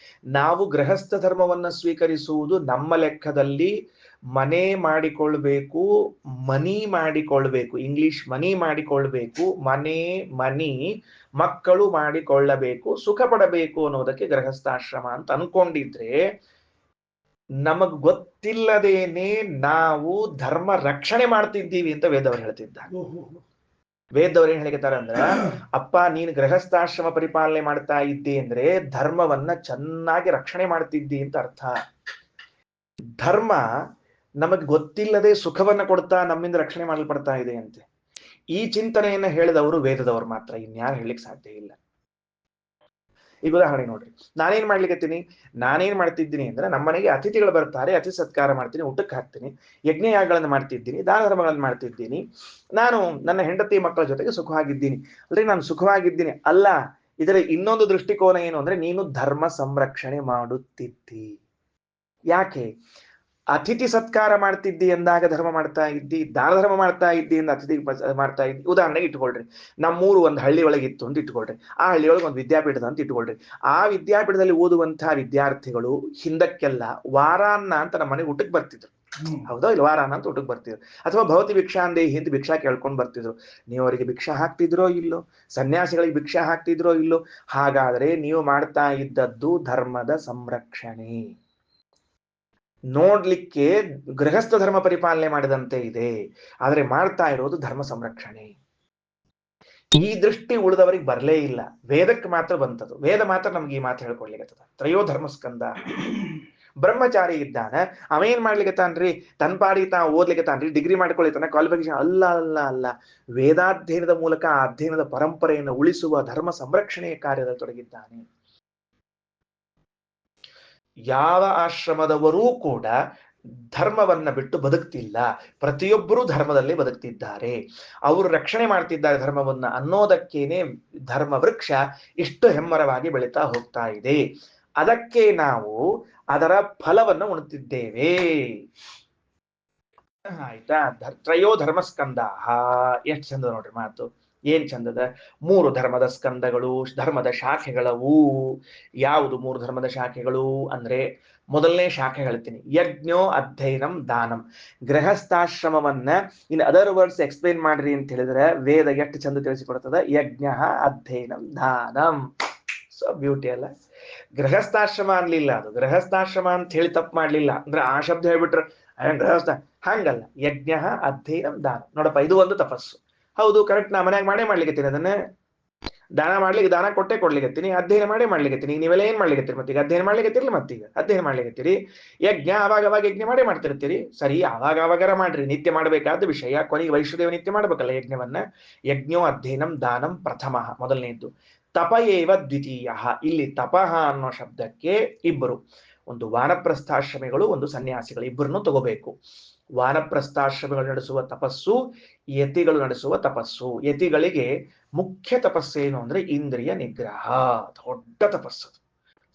ನಾವು ಗೃಹಸ್ಥ ಧರ್ಮವನ್ನ ಸ್ವೀಕರಿಸುವುದು ನಮ್ಮ ಲೆಕ್ಕದಲ್ಲಿ ಮನೆ ಮಾಡಿಕೊಳ್ಬೇಕು, ಮನಿ ಮಾಡಿಕೊಳ್ಬೇಕು, ಇಂಗ್ಲಿಷ್ ಮನಿ ಮಾಡಿಕೊಳ್ಬೇಕು, ಮನಿ ಮಕ್ಕಳು ಮಾಡಿಕೊಳ್ಳಬೇಕು, ಸುಖ ಪಡಬೇಕು ಅನ್ನೋದಕ್ಕೆ ಗೃಹಸ್ಥಾಶ್ರಮ ಅಂತ ಅನ್ಕೊಂಡಿದ್ರೆ, ನಮಗ್ ಗೊತ್ತಿಲ್ಲದೇನೆ ನಾವು ಧರ್ಮ ರಕ್ಷಣೆ ಮಾಡ್ತಿದ್ದೀವಿ ಅಂತ ವೇದವರು ಹೇಳ್ತಿದ್ದಾರೆ. ವೇದವ್ರು ಏನ್ ಹೇಳಿಕತ್ತಾರ ಅಂದ್ರ, ಅಪ್ಪ ನೀನು ಗೃಹಸ್ಥಾಶ್ರಮ ಪರಿಪಾಲನೆ ಮಾಡ್ತಾ ಇದ್ದಿ ಅಂದ್ರೆ ಧರ್ಮವನ್ನ ಚೆನ್ನಾಗಿ ರಕ್ಷಣೆ ಮಾಡ್ತಿದ್ದಿ ಅಂತ ಅರ್ಥ. ಧರ್ಮ ನಮಗೆ ಗೊತ್ತಿಲ್ಲದೆ ಸುಖವನ್ನ ಕೊಡ್ತಾ ನಮ್ಮಿಂದ ರಕ್ಷಣೆ ಮಾಡಲ್ಪಡ್ತಾ ಇದೆ ಅಂತೆ. ಈ ಚಿಂತನೆಯನ್ನ ಹೇಳಿದವರು ವೇದದವರು ಮಾತ್ರ, ಇನ್ಯಾರು ಹೇಳಲಿಕ್ಕೆ ಸಾಧ್ಯ ಇಲ್ಲ. ಈಗ ಉದಾಹರಣೆ ನೋಡ್ರಿ, ನಾನೇನ್ ಮಾಡ್ತಿದ್ದೀನಿ ಅಂದ್ರೆ, ನಮ್ಮನೆಗೆ ಅತಿಥಿಗಳು ಬರ್ತಾರೆ, ಅತಿಥಿ ಸತ್ಕಾರ ಮಾಡ್ತೀನಿ, ಊಟಕ್ಕೆ ಹಾಕ್ತೀನಿ, ಯಜ್ಞಯಾಗಗಳನ್ನು ಮಾಡ್ತಿದ್ದೀನಿ, ದಾನ ಧರ್ಮಗಳನ್ನು ಮಾಡ್ತಿದ್ದೀನಿ, ನಾನು ನನ್ನ ಹೆಂಡತಿ ಮಕ್ಕಳ ಜೊತೆಗೆ ಸುಖವಾಗಿದ್ದೀನಿ. ಅಂದ್ರೆ ನಾನು ಸುಖವಾಗಿದ್ದೀನಿ ಅಲ್ಲ, ಇದರ ಇನ್ನೊಂದು ದೃಷ್ಟಿಕೋನ ಏನು ಅಂದ್ರೆ, ನೀನು ಧರ್ಮ ಸಂರಕ್ಷಣೆ ಮಾಡುತ್ತಿದ್ದಿ. ಯಾಕೆ? ಅತಿಥಿ ಸತ್ಕಾರ ಮಾಡ್ತಿದ್ದಿ ಎಂದಾಗ ಧರ್ಮ ಮಾಡ್ತಾ ಇದ್ದಿ, ದಾನ ಧರ್ಮ ಮಾಡ್ತಾ ಇದ್ದಿ ಎಂದು ಅತಿಥಿ ಮಾಡ್ತಾ ಇದ್ದಿ. ಉದಾಹರಣೆಗೆ ಇಟ್ಕೊಳ್ರಿ, ನಮ್ಮೂರು ಒಂದು ಹಳ್ಳಿ ಒಳಗಿತ್ತು ಅಂತ ಇಟ್ಕೊಳ್ರಿ, ಆ ಹಳ್ಳಿಯೊಳಗೆ ಒಂದು ವಿದ್ಯಾಪೀಠದ ಅಂತ ಇಟ್ಕೊಳ್ರಿ. ಆ ವಿದ್ಯಾಪೀಠದಲ್ಲಿ ಓದುವಂತಹ ವಿದ್ಯಾರ್ಥಿಗಳು ಹಿಂದಕ್ಕೆಲ್ಲ ವಾರಾನ್ನ ಅಂತ ನಮ್ಮ ಮನೆಗೆ ಊಟಕ್ಕೆ ಬರ್ತಿದ್ರು. ಹೌದಾ ಇಲ್ಲ? ವಾರಾನ್ನ ಅಂತ ಊಟಕ್ಕೆ ಬರ್ತಿದ್ರು. ಅಥವಾ ಭವತಿ ಭಿಕ್ಷಾಂದೇಹಿ ಹಿಂದೆ ಭಿಕ್ಷಾ ಕೇಳ್ಕೊಂಡು ಬರ್ತಿದ್ರು. ನೀವು ಅವರಿಗೆ ಭಿಕ್ಷಾ ಹಾಕ್ತಿದ್ರೋ ಇಲ್ಲೋ? ಸನ್ಯಾಸಿಗಳಿಗೆ ಭಿಕ್ಷಾ ಹಾಕ್ತಿದ್ರೋ ಇಲ್ಲೋ? ಹಾಗಾದ್ರೆ ನೀವು ಮಾಡ್ತಾ ಇದ್ದದ್ದು ಧರ್ಮದ ಸಂರಕ್ಷಣೆ. ನೋಡ್ಲಿಕ್ಕೆ ಗೃಹಸ್ಥ ಧರ್ಮ ಪರಿಪಾಲನೆ ಮಾಡಿದಂತೆ ಇದೆ, ಆದ್ರೆ ಮಾಡ್ತಾ ಇರೋದು ಧರ್ಮ ಸಂರಕ್ಷಣೆ. ಈ ದೃಷ್ಟಿ ಉಳಿದವರಿಗೆ ಬರಲೇ ಇಲ್ಲ, ವೇದಕ್ಕೆ ಮಾತ್ರ ಬಂತದು. ವೇದ ಮಾತ್ರ ನಮ್ಗೆ ಈ ಮಾತು ಹೇಳ್ಕೊಡ್ಲಿಕ್ಕೆ ತ್ರಯೋ ಧರ್ಮಸ್ಕಂದ. ಬ್ರಹ್ಮಚಾರಿ ಇದ್ದಾನ, ಅವೇನ್ ಮಾಡ್ಲಿಕ್ಕೆ ತಾನ್ರಿ, ತನ್ ಪಾಡಿ ತಾ ಓದ್ಲಿಕ್ಕೆ ತಾನ್ರಿ, ಡಿಗ್ರಿ ಮಾಡ್ಕೊಳ್ಳಿತಾನ, ಕ್ವಾಲಿಫಿಕೇಶನ್ ಅಲ್ಲ ಅಲ್ಲ ಅಲ್ಲ. ವೇದಾಧ್ಯಯನದ ಮೂಲಕ ಆ ಅಧ್ಯಯನದ ಪರಂಪರೆಯನ್ನು ಉಳಿಸುವ ಧರ್ಮ ಸಂರಕ್ಷಣೆಯ ಕಾರ್ಯದಲ್ಲಿ ತೊಡಗಿದ್ದಾನೆ. ಯಾವ ಆಶ್ರಮದವರೂ ಕೂಡ ಧರ್ಮವನ್ನ ಬಿಟ್ಟು ಬದುಕ್ತಿಲ್ಲ, ಪ್ರತಿಯೊಬ್ಬರೂ ಧರ್ಮದಲ್ಲೇ ಬದುಕ್ತಿದ್ದಾರೆ, ಅವರು ರಕ್ಷಣೆ ಮಾಡ್ತಿದ್ದಾರೆ ಧರ್ಮವನ್ನ ಅನ್ನೋದಕ್ಕೇನೆ ಧರ್ಮ ವೃಕ್ಷ ಇಷ್ಟು ಹೆಮ್ಮರವಾಗಿ ಬೆಳೀತಾ ಹೋಗ್ತಾ ಇದೆ. ಅದಕ್ಕೆ ನಾವು ಅದರ ಫಲವನ್ನು ಉಣ್ತಿದ್ದೇವೆ. ಆಯ್ತಾ? ತ್ರಯೋ ಧರ್ಮಸ್ಕಂದ, ಎಷ್ಟು ಚಂದ ನೋಡ್ರಿ ಮಾತು, ಏನ್ ಚಂದದ. 3 ಧರ್ಮದ ಸ್ಕಂದಗಳು, ಧರ್ಮದ ಶಾಖೆಗಳವು. ಯಾವುದು 3 ಧರ್ಮದ ಶಾಖೆಗಳು ಅಂದ್ರೆ, ಮೊದಲನೇ ಶಾಖೆ ಹೇಳ್ತೀನಿ, ಯಜ್ಞೋ ಅಧ್ಯಯನಂ ದಾನಂ. ಗೃಹಸ್ಥಾಶ್ರಮವನ್ನ ಇನ್ ಅದರ್ ವರ್ಡ್ಸ್ ಎಕ್ಸ್ಪ್ಲೇನ್ ಮಾಡ್ರಿ ಅಂತ ಹೇಳಿದ್ರೆ ವೇದ ಎಷ್ಟು ಚಂದ ತಿಳಿಸಿಕೊಡ್ತದ. ಯಜ್ಞ ಅಧ್ಯಯನಂ ದಾನಂ. ಸೊ ಬ್ಯೂಟಿ ಅಲ್ಲ? ಗೃಹಸ್ಥಾಶ್ರಮ ಅನ್ಲಿಲ್ಲ, ಅದು ಗೃಹಸ್ಥಾಶ್ರಮ ಅಂತ ಹೇಳಿ ತಪ್ಪು ಮಾಡ್ಲಿಲ್ಲ. ಅಂದ್ರೆ ಆ ಶಬ್ದ ಹೇಳ್ಬಿಟ್ರೆ ಗೃಹಸ್ಥ, ಹಂಗಲ್ಲ. ಯಜ್ಞ ಅಧ್ಯಯನಂ ದಾನ. ನೋಡಪ್ಪ, ಇದು ಒಂದು ತಪಸ್ಸು. ಹೌದು, ಕರೆಕ್ಟ್. ನಾ ಮನ್ಯಾಗ ಮಾಡ್ಲಿಕತ್ತೀನಿ ಅದನ್ನ. ದಾನ ಮಾಡ್ಲಿಕ್ಕೆ ದಾನ ಕೊಡ್ಲಿಕತ್ತೀನಿ, ಅಧ್ಯಯನ ಮಾಡ್ಲಿಕತ್ತೀನಿ. ನೀವೆಲ್ಲ ಏನ್ ಮಾಡ್ಲಿಕತ್ತೀರಿ? ಮತ್ತೀಗ ಅಧ್ಯಯನ ಮಾಡ್ಲಿಕತ್ತಿರ್ಲಿ, ಮತ್ತೀಗ ಅಧ್ಯಯನ ಮಾಡ್ಲಿಕತ್ತೀರಿ. ಯಜ್ಞ ಅವಾಗ ಯಜ್ಞ ಮಾಡ್ತಿರ್ತೀರಿ, ಸರಿ. ಅವಾಗರ ಮಾಡ್ರಿ, ನಿತ್ಯ ಮಾಡಬೇಕಾದ ವಿಷಯ. ಕೊನೆಗೆ ವೈಶ್ವದೇವ ನಿತ್ಯ ಮಾಡ್ಬೇಕಲ್ಲ ಯಜ್ಞವನ್ನ. ಯಜ್ಞೋ ಅಧ್ಯಯನಂ ದಾನಂ ಪ್ರಥಮ, ಮೊದಲನೇದ್ದು. ತಪ ಏವ ದ್ವಿತೀಯ. ಇಲ್ಲಿ ತಪಃ ಅನ್ನೋ ಶಬ್ದಕ್ಕೆ ಇಬ್ಬರು, ಒಂದು ವಾನಪ್ರಸ್ಥಾಶ್ರಮಿಗಳು, ಒಂದು ಸನ್ಯಾಸಿಗಳು, ಇಬ್ಬರನ್ನು ತಗೋಬೇಕು. ವಾನಪ್ರಸ್ಥಾಶ್ರಮಿಗಳು ನಡೆಸುವ ತಪಸ್ಸು, ಯತಿಗಳು ನಡೆಸುವ ತಪಸ್ಸು. ಯತಿಗಳಿಗೆ ಮುಖ್ಯ ತಪಸ್ಸೇನು ಅಂದ್ರೆ ಇಂದ್ರಿಯ ನಿಗ್ರಹ, ದೊಡ್ಡ ತಪಸ್ಸು.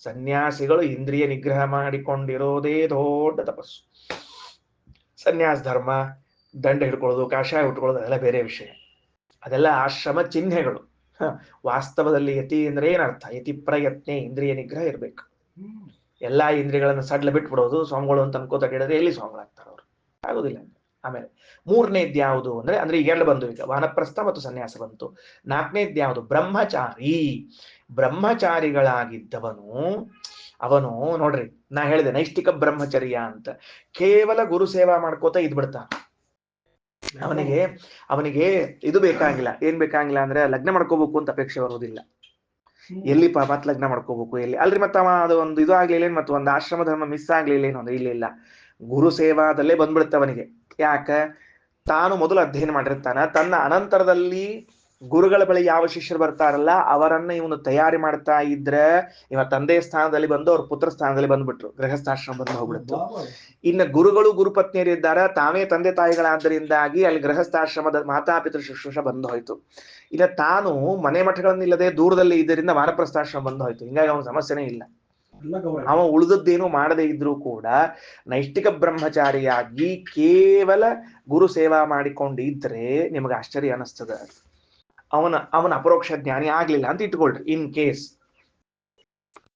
ಸನ್ಯಾಸಿಗಳು ಇಂದ್ರಿಯ ನಿಗ್ರಹ ಮಾಡಿಕೊಂಡಿರೋದೇ ದೊಡ್ಡ ತಪಸ್ಸು. ಸನ್ಯಾಸ ಧರ್ಮ, ದಂಡ ಹಿಡ್ಕೊಳ್ಳೋದು, ಕಾಷಾಯ ಉಟ್ಕೊಳ್ಳೋದು ಅದೆಲ್ಲ ಬೇರೆ ವಿಷಯ. ಅದೆಲ್ಲ ಆಶ್ರಮ ಚಿಹ್ನೆಗಳು. ವಾಸ್ತವದಲ್ಲಿ ಯತಿ ಅಂದ್ರೆ ಏನರ್ಥ? ಯತಿ ಪ್ರಯತ್ನೆ, ಇಂದ್ರಿಯ ನಿಗ್ರಹ ಇರ್ಬೇಕು. ಎಲ್ಲಾ ಇಂದ್ರಿಯಗಳನ್ನು ಸಡ್ಲ ಬಿಟ್ಬಿಡೋದು ಸ್ವಾಮಿಗಳು ಅಂತ ಅನ್ಕೋತ ಹೇಳಿದ್ರೆ ಎಲ್ಲಿ ಸ್ವಾಮಿಗಳಾಗ್ತಾರ ಅವರು? ಆಗೋದಿಲ್ಲ. ಆಮೇಲೆ ಮೂರನೇದ್ ಯಾವುದು ಅಂದ್ರೆ ಈಗ 2 ಬಂದು, ಈಗ ವಾನಪ್ರಸ್ಥ ಮತ್ತು ಸನ್ಯಾಸ ಬಂತು. 4ನೇದ್ ಯಾವುದು? ಬ್ರಹ್ಮಚಾರಿ. ಬ್ರಹ್ಮಚಾರಿಗಳಾಗಿದ್ದವನು ಅವನು ನೋಡ್ರಿ, ನಾ ಹೇಳಿದೆ ನೈಷ್ಠಿಕ ಬ್ರಹ್ಮಚರ್ಯ ಅಂತ. ಕೇವಲ ಗುರು ಸೇವಾ ಮಾಡ್ಕೋತ ಇದ್ಬಿಡ್ತಾನ. ಅವನಿಗೆ ಇದು ಬೇಕಾಗಿಲ್ಲ. ಏನ್ ಬೇಕಾಗಿಲ್ಲ ಅಂದ್ರೆ ಲಗ್ನ ಮಾಡ್ಕೋಬೇಕು ಅಂತ ಅಪೇಕ್ಷೆ ಬರೋದಿಲ್ಲ. ಎಲ್ಲಿ ಮತ್ ಲಗ್ನ ಮಾಡ್ಕೋಬೇಕು, ಎಲ್ಲಿ ಅಲ್ರಿ, ಮತ್ತ ಅದು ಒಂದು ಇದು ಆಗ್ಲಿಲ್ಲ, ಮತ್ತು ಒಂದು ಆಶ್ರಮ ಧರ್ಮ ಮಿಸ್ ಆಗ್ಲಿಲ್ಲ ಅಂದ್ರೆ ಇಲ್ಲ. ಗುರು ಸೇವಾದಲ್ಲೇ ಬಂದ್ಬಿಡ್ತವನಿಗೆ. ಯಾಕ? ತಾನು ಮೊದಲು ಅಧ್ಯಯನ ಮಾಡಿರ್ತಾನ, ತನ್ನ ಅನಂತರದಲ್ಲಿ ಗುರುಗಳ ಬಳಿ ಯಾವ ಶಿಷ್ಯರು ಬರ್ತಾರಲ್ಲ ಅವರನ್ನ ಇವನು ತಯಾರಿ ಮಾಡ್ತಾ ಇದ್ರೆ, ಇವ ತಂದೆ ಸ್ಥಾನದಲ್ಲಿ ಬಂದು ಅವ್ರ ಪುತ್ರ ಸ್ಥಾನದಲ್ಲಿ ಬಂದ್ಬಿಟ್ರು, ಗೃಹಸ್ಥಾಶ್ರಮ ಬಂದು ಹೋಗ್ಬಿಡ್ತು. ಇನ್ನು ಗುರುಗಳು ಗುರುಪತ್ನಿಯರಿದ್ದಾರೆ, ತಾವೇ ತಂದೆ ತಾಯಿಗಳಾದ್ದರಿಂದಾಗಿ ಅಲ್ಲಿ ಗೃಹಸ್ಥಾಶ್ರಮದ ಮಾತಾಪಿತೃ ಶುಶ್ರೂಷ ಬಂದು ಹೋಯ್ತು. ಇಲ್ಲ ತಾನು ಮನೆ ಮಠಗಳನ್ನಿಲ್ಲದೆ ದೂರದಲ್ಲಿ ಇದರಿಂದ ವಾನಪ್ರಸ್ಥಾಶ್ರಮ ಬಂದು ಹೋಯ್ತು. ಹಿಂಗಾಗಿ ಅವನ ಸಮಸ್ಯೆನೇ ಇಲ್ಲ. ಅವ ಉಳಿದದ್ದೇನು ಮಾಡದೇ ಇದ್ರೂ ಕೂಡ ನೈಷ್ಠಿಕ ಬ್ರಹ್ಮಚಾರಿಯಾಗಿ ಕೇವಲ ಗುರು ಸೇವಾ ಮಾಡಿಕೊಂಡಿದ್ರೆ ನಿಮಗೆ ಆಶ್ಚರ್ಯ ಅನಿಸ್ತದ. ಅವನ ಅಪರೋಕ್ಷ ಜ್ಞಾನಿ ಆಗ್ಲಿಲ್ಲ ಅಂತ ಇಟ್ಕೊಳ್ರಿ. ಇನ್ ಕೇಸ್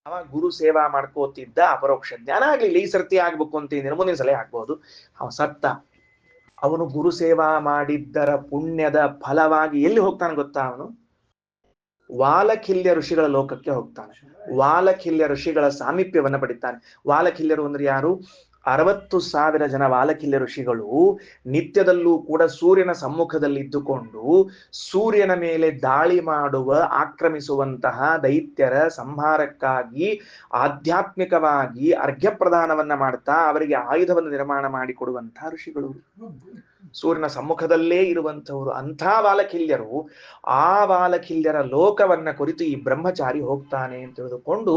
ಅವ ಗುರು ಸೇವಾ ಮಾಡ್ಕೋತಿದ್ದ, ಅಪರೋಕ್ಷ ಜ್ಞಾನ ಆಗ್ಲಿಲ್ಲ, ಈ ಸರ್ತಿ ಆಗ್ಬೇಕು ಅಂತ ಮುಂದಿನ ಸಲ ಆಗ್ಬಹುದು, ಅವ ಸತ್ತ. ಅವನು ಗುರು ಸೇವಾ ಮಾಡಿದ್ದರ ಪುಣ್ಯದ ಫಲವಾಗಿ ಎಲ್ಲಿ ಹೋಗ್ತಾನೆ ಗೊತ್ತಾ? ಅವನು ವಾಲಖಿಲ್ಯ ಋಷಿಗಳ ಲೋಕಕ್ಕೆ ಹೋಗ್ತಾನೆ. ವಾಲಖಿಲ್ಯ ಋಷಿಗಳ ಸಾಮೀಪ್ಯವನ್ನ ಪಡಿತಾನೆ. ವಾಲಖಿಲ್ಯರು ಅಂದ್ರೆ ಯಾರು? 60,000 ಜನ ವಾಲಕಿಲ್ಯ ಋಷಿಗಳು ನಿತ್ಯದಲ್ಲೂ ಕೂಡ ಸೂರ್ಯನ ಸಮ್ಮುಖದಲ್ಲಿ ಇದ್ದುಕೊಂಡು ಸೂರ್ಯನ ಮೇಲೆ ದಾಳಿ ಮಾಡುವ ಆಕ್ರಮಿಸುವಂತಹ ದೈತ್ಯರ ಸಂಹಾರಕ್ಕಾಗಿ ಆಧ್ಯಾತ್ಮಿಕವಾಗಿ ಅರ್ಘ್ಯ ಪ್ರದಾನವನ್ನ ಮಾಡ್ತಾ ಅವರಿಗೆ ಆಯುಧವನ್ನು ನಿರ್ಮಾಣ ಮಾಡಿಕೊಡುವಂತಹ ಋಷಿಗಳು ಸೂರ್ಯನ ಸಮ್ಮುಖದಲ್ಲೇ ಇರುವಂತವರು. ಅಂಥ ವಾಲಕಿಲ್ಯರು, ಆ ವಾಲಕಿಲ್ಯರ ಲೋಕವನ್ನ ಕುರಿತು ಈ ಬ್ರಹ್ಮಚಾರಿ ಹೋಗ್ತಾನೆ ಅಂತ ತಿಳಿದುಕೊಂಡು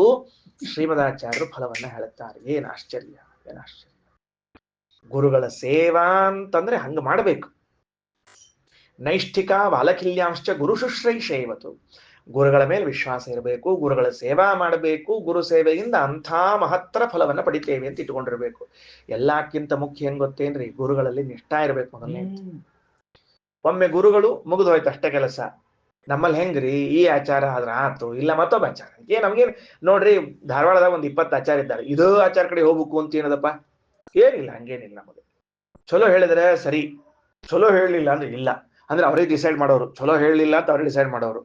ಶ್ರೀಮದಾಚಾರ್ಯರು ಫಲವನ್ನ ಹೇಳುತ್ತಾರೆ. ಏನ್ ಆಶ್ಚರ್ಯ, ಏನ್ ಆಶ್ಚರ್ಯ. ಗುರುಗಳ ಸೇವಾ ಅಂತಂದ್ರೆ ಹಂಗ ಮಾಡಬೇಕು. ನೈಷ್ಠಿಕ ವಾಲಕಿಲ್ಯಾಂಶ್ಚ ಗುರು ಶುಶ್ರೈಷೇವತು. ಗುರುಗಳ ಮೇಲೆ ವಿಶ್ವಾಸ ಇರಬೇಕು, ಗುರುಗಳ ಸೇವಾ ಮಾಡಬೇಕು, ಗುರು ಸೇವೆಯಿಂದ ಅಂಥ ಮಹತ್ತರ ಫಲವನ್ನ ಪಡಿತೇವೆ ಅಂತ ಇಟ್ಕೊಂಡಿರ್ಬೇಕು. ಎಲ್ಲಕ್ಕಿಂತ ಮುಖ್ಯ ಏನ್ ಗೊತ್ತೇನ್ರಿ, ಗುರುಗಳಲ್ಲಿ ನಿಷ್ಠಾ ಇರ್ಬೇಕು ಮೊದಲನೇ. ಒಮ್ಮೆ ಗುರುಗಳು ಮುಗಿದು ಹೋಯ್ತು ಅಷ್ಟೇ ಕೆಲಸ. ನಮ್ಮಲ್ಲಿ ಹೆಂಗ್ರಿ, ಈ ಆಚಾರ ಆದ್ರ ಆತು, ಇಲ್ಲ ಮತ್ತೊಬ್ಬ ಆಚಾರ. ನಮ್ಗೆ ನೋಡ್ರಿ, ಧಾರವಾಡದಾಗ ಒಂದ್ 20 ಆಚಾರ ಇದ್ದಾರೆ, ಇದೋ ಆಚಾರ ಕಡೆ ಹೋಗ್ಬೇಕು ಅಂತ ಏನದಪ್ಪ, ಏನಿಲ್ಲ, ಹಂಗೇನಿಲ್ಲ. ನಮಗೆ ಚಲೋ ಹೇಳಿದ್ರೆ ಸರಿ, ಚಲೋ ಹೇಳಲಿಲ್ಲ ಅಂದ್ರೆ ಇಲ್ಲ, ಅಂದ್ರೆ ಅವರೇ ಡಿಸೈಡ್ ಮಾಡೋರು. ಚಲೋ ಹೇಳಲಿಲ್ಲ ಅಂತ ಅವರೇ ಡಿಸೈಡ್ ಮಾಡೋರು.